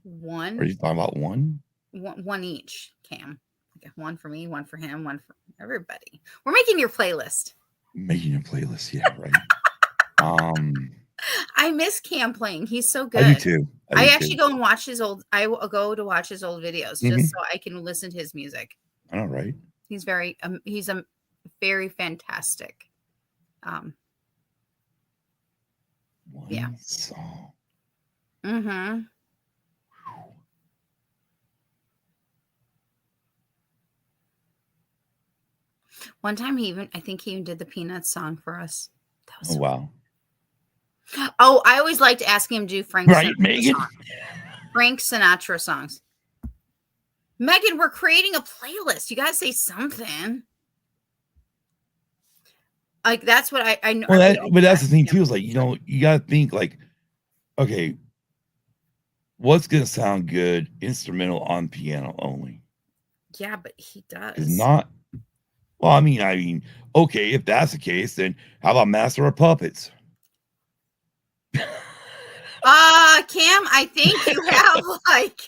Are One, you talking about one? one each. Cam, okay, one for me, one for him, one for everybody. We're making your playlist. Making a playlist, yeah, right. I miss Cam playing. He's so I do good. too. I I do actually too. go and watch his old. I will go to watch his old videos just so Mm-hmm. I can listen to his music. I know, right? He's he's a very fantastic. Um, yeah. One song. Mm-hmm. One time I think he even did the Peanuts song for us. That was Oh so wow. Oh, I always like to ask him to do Right, Megan? Frank Sinatra songs. Megan, we're creating a playlist. You gotta say something. Like that's what I know. Well, but that's the thing too, is like, you gotta think like, okay, what's gonna sound good instrumental on piano only? Yeah, but he Is does. not well, I mean, okay, if that's the case, then how about Master of Puppets? Cam, I think you have like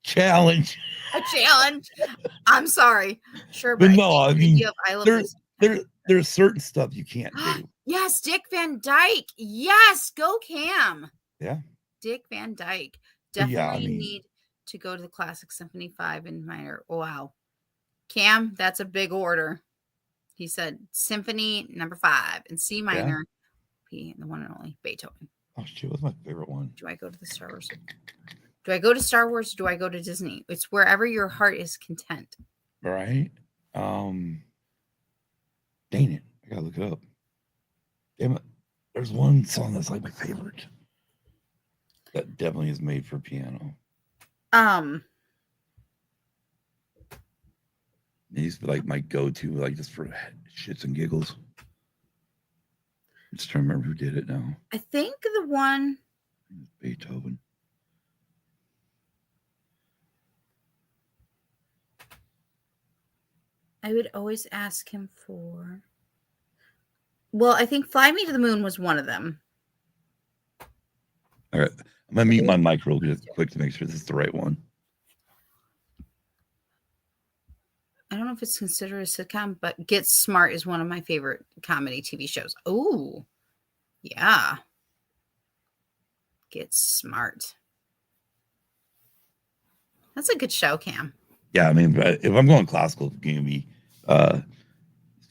Challenge. a challenge. I'm sorry. Sure, but But I no, think I the mean, idea of I love there Lucy. there's certain stuff you can't do. Yes, Dick Van Dyke. Yes, go Cam. Yeah. Dick Van Dyke. But yeah, I Definitely mean, need to go to the Classic Symphony 5 in minor. Wow. Cam, that's a big order. He said Symphony number 5 in C yeah. minor, P, the one and only Beethoven. Oh shit, what's my favorite one? Do I go to the Star Wars? Do I go to Star Wars? Do I go to Disney? It's wherever your heart is content. Right? Dang it. I gotta look it up. Damn it. There's one song that's like my favorite. That definitely is made for piano. It used to be like my go-to, like just for shits and giggles. I'm just trying to remember who did it now. I think the one Beethoven. I would always ask him for. Well, I think Fly Me to the Moon was one of them. All right. I'm gonna mute my mic real quick to make sure this is the right one. I don't know if it's considered a sitcom, but Get Smart is one of my favorite comedy TV shows. Oh, yeah. Get Smart. That's a good show, Cam. Yeah, I mean, if I'm going classical, it's gonna be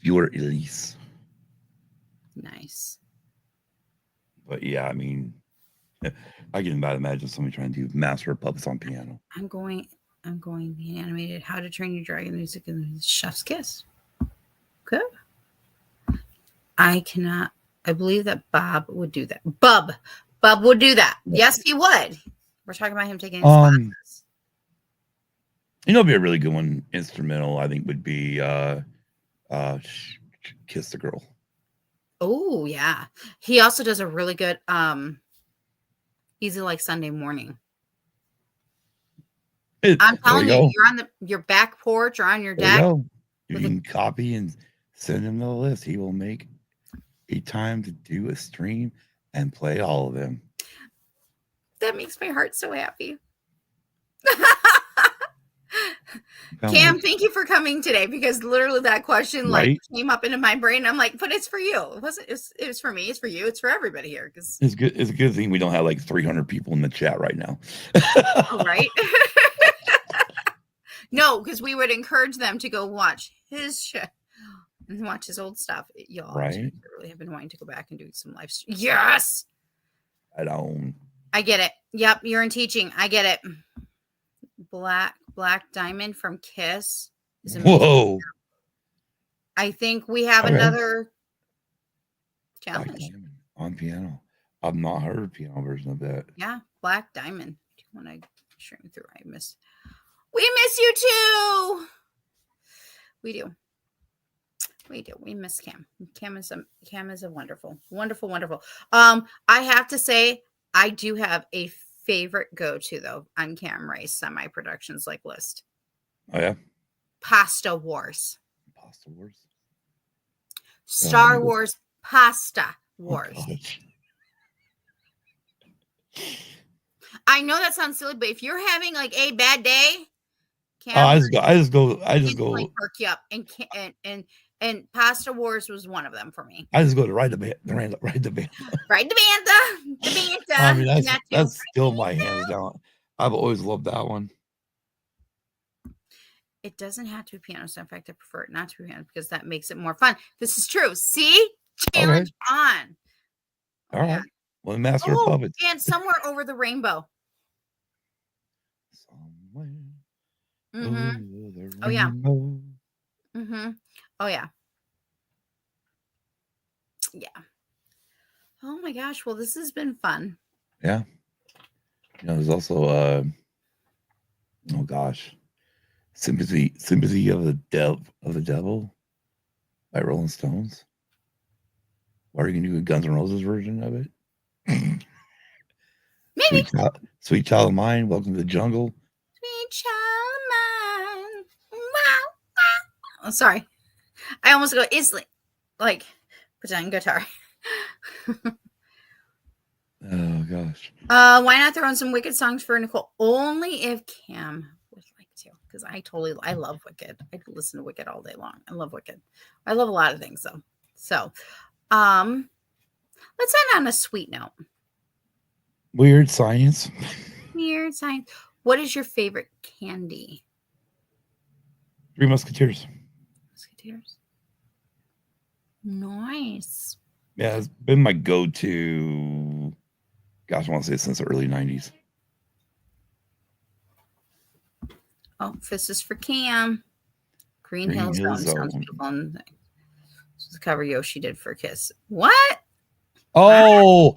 Viewer Elise. Nice. But yeah, I mean, I can about imagine somebody trying to do Master of Puppets on piano. I'm going the animated How to Train Your Dragon music and Chef's Kiss. Good. I believe that Bob would do that. Bob would do that. Yes, he would. We're talking about him taking his classes. Be a really good one instrumental, I think, would be Kiss the Girl. Oh, yeah. He also does a really good Easy Like Sunday Morning. I'm telling you, you're on your back porch or on your deck. You can copy and send him the list. He will make a time to do a stream and play all of them. That makes my heart so happy. Cam, thank you for coming today, because literally that question came up into my brain. I'm like, but it's for you. It wasn't. It was for me. It's for you. It's for everybody here. Because it's good. It's a good thing we don't have like 300 people in the chat right now. Right. No, because we would encourage them to go watch his show and watch his old stuff. Y'all really have been wanting to go back and do some live stream. Yes. I get it. Yep, you're in teaching. I get it. Black Diamond from Kiss is amazing. Whoa. I think we have Okay. another Black challenge. Diamond on piano. I've not heard a piano version of that. Yeah, Black Diamond. Do you want to stream through? We miss you too. We do. We do. We miss Cam. Cam is a wonderful, wonderful, wonderful. I have to say, I do have a favorite go-to though on Cam Ray's semi-productions like list. Oh yeah, Pasta Wars. Pasta Wars. Star Wars Pasta Oh Wars. gosh. I know that sounds silly, but if you're having like a bad day, I Cam just go. instantly perk you up, and Pasta Wars was one of them for me. I just go to ride the band. Ride the band. Right, the banta, I mean, and that too. that's still my hands down. I've always loved that one. It doesn't have to be piano. So in fact, I prefer it not to be piano because that makes it more fun. This is true. See, challenge on. All right. Well, Master of Puppets. And Somewhere Over the Rainbow. Somewhere. Mm-hmm. Over the Oh yeah. rainbow. Mm-hmm. Oh yeah. Yeah. Oh my gosh. Well, this has been fun. Yeah. You know, there's also oh gosh. Sympathy of the Devil by Rolling Stones. Or you can do a Guns N' Roses version of it. Maybe. Sweet Child of Mine, Welcome to the Jungle. Sweet child of mine. Wow, wow. Oh, sorry. I almost go instantly like pretend guitar. Oh gosh. Why not throw in some Wicked songs for Nicole? Only if Cam would like to, because I love Wicked. I could listen to Wicked all day long. I love Wicked. I love a lot of things though. So, let's end on a sweet note. Weird Science. Weird Science. What is your favorite candy? Three Musketeers. Musketeers. Nice. Yeah, it's been my go-to. Gosh, I want to say since the early 90s. Oh, this is for Cam. Green Hill Zone sounds beautiful. And the cover Yoshi did for Kiss. What? Oh,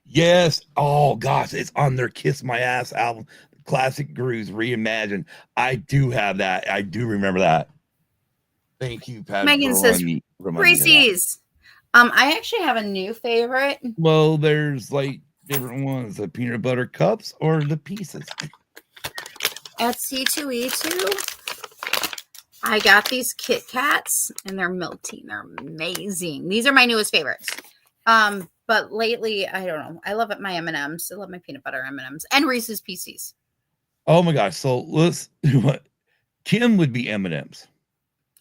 yes. Oh, gosh, it's on their Kiss My Ass album. Classic Grooves Reimagined. I do have that. I do remember that. Thank you, Pat. Megan says Reese's. I actually have a new favorite. Well, there's like different ones, the peanut butter cups or the pieces. At C2E2, I got these Kit Kats and they're melting. They're amazing. These are my newest favorites. But lately, I don't know. I love it. My M&Ms. I love my peanut butter M&Ms and Reese's Pieces. Oh my gosh! So let's do what Kim would be M&Ms.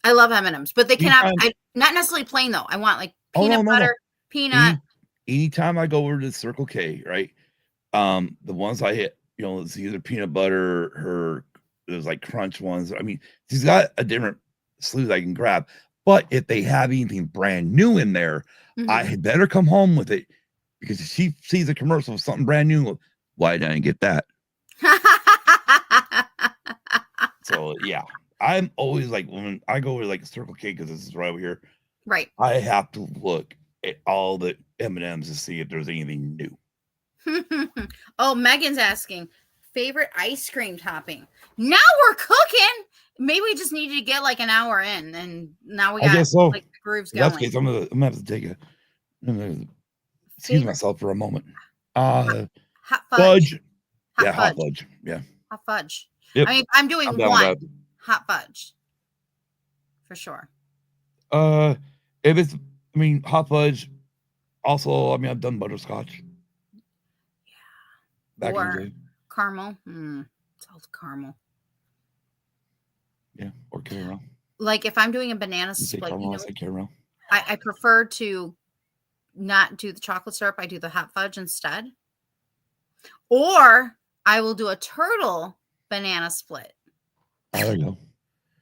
I love M&Ms, but they cannot. Not necessarily plain though. I want like peanut butter, peanut. Anytime I go over to Circle K, right? The ones I hit, you know, it's either peanut butter, there's like crunch ones. I mean, she's got a different sleeve I can grab. But if they have anything brand new in there, I had better come home with it because if she sees a commercial of something brand new, why didn't I get that? So yeah, I'm always like when I go to like Circle K because this is right over here. Right. I have to look at all the M&Ms to see if there's anything new. Oh, Megan's asking favorite ice cream topping. Now we're cooking. Maybe we just needed to get like an hour in, and now we got like the grooves going. That's the case. I'm gonna have to take excuse myself for a moment. Hot fudge. Hot fudge. Yeah. Hot fudge. Yep. I mean, I'm doing one hot fudge for sure. If it's, I mean, hot fudge. Also, I mean, I've done butterscotch. Yeah. Or caramel. Salted caramel. Yeah, or caramel. Like if I'm doing a banana split, caramel. I prefer to not do the chocolate syrup. I do the hot fudge instead. Or I will do a turtle banana split. There you go.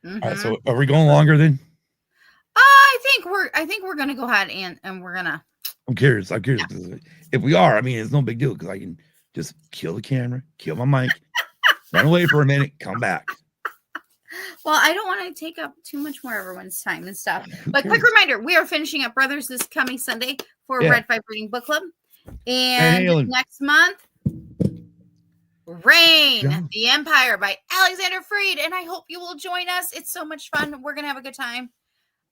All right, so are we going longer then? I think we're gonna go ahead and we're gonna. I'm curious. Yeah. If we are, I mean, it's no big deal because I can just kill the camera, kill my mic, run away for a minute, come back. Well, I don't want to take up too much more of everyone's time and stuff. Who But quick cares? reminder, we are finishing up Brothers this coming Sunday for Yeah. Red 5 Reading Book Club. Van And Halen. next month, Rain, Yeah. the Empire by Alexander Freed. And I hope you will join us. It's so much fun. We're going to have a good time.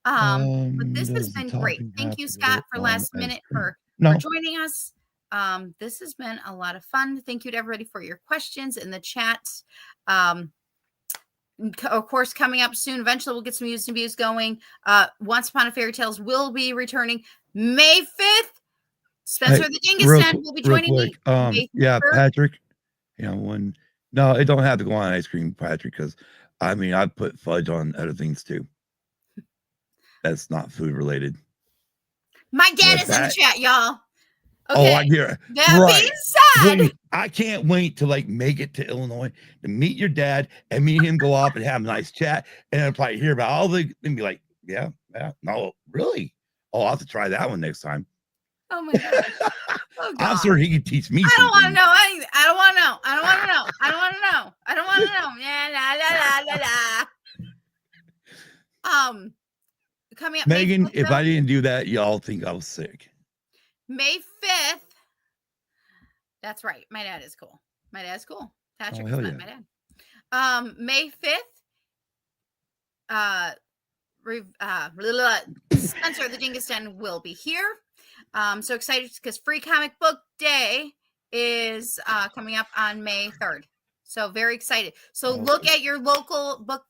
But this has Does the been great. topping Thank have you, to Scott, go for on last ice minute cream? for No. joining us. This has been a lot of fun. Thank you to everybody for your questions in the chat. Of course, coming up soon, eventually we'll get some used and views going. Once Upon a Fairy Tales will be returning May 5th. Spencer Hey, the Dingus will be real joining me. quick. May Yeah, 3rd. Patrick. You know, no, it don't have to go on ice cream, Patrick, because I mean I put fudge on other things too. That's not food related. My dad But is in the that chat, y'all. oh, Okay. I hear That right. being said, Wait, I can't wait to like make it to Illinois to meet your dad and me and him go up and have a nice chat and then probably hear about all the and be like, yeah, no, really. Oh, I'll have to try that one next time. oh my gosh. Oh I'm God. sure he could teach me I some don't want to things. know anything. I don't want to know. I don't want to know. I don't want to know. I don't want to know. Yeah, la la la la la. Coming up May Megan, 5th, if though, I didn't do that, y'all think I was sick. May 5th. That's right. My dad is cool. My dad's cool. Patrick is hell not yeah. my dad. May 5th. Spencer the Dingus Den will be here. So excited because Free Comic Book Day is coming up on May 3rd. So very excited. So look at your local book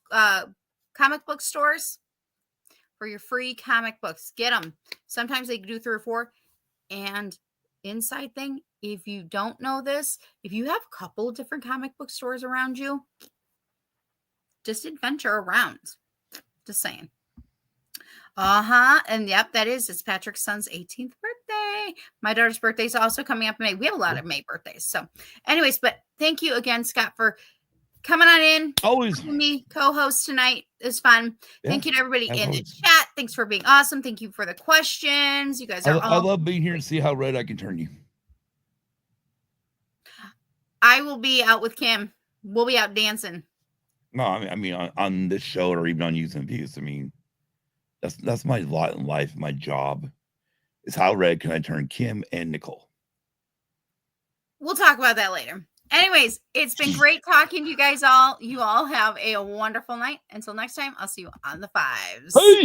comic book stores for your free comic books. Get them. Sometimes they do 3 or 4. And inside thing, if you don't know this, if you have a couple of different comic book stores around you, just adventure around. Just saying. And yep, it's Patrick's son's 18th birthday. My daughter's birthday is also coming up in May. We have a lot of May birthdays. So anyways, but thank you again, Scott, for coming on in. Always me co-host tonight. It's fun. Yeah, thank you to everybody in always. the chat. Thanks for being awesome. Thank you for the questions. You guys are I love being here to see how red I can turn you. I will be out with Kim. We'll be out dancing. No, I mean on this show or even on Using Views. I mean, that's my lot in life. My job is how red can I turn Kim and Nicole. We'll talk about that later. Anyways, it's been great talking to you guys all. You all have a wonderful night. Until next time, I'll see you on the 5s. Hey!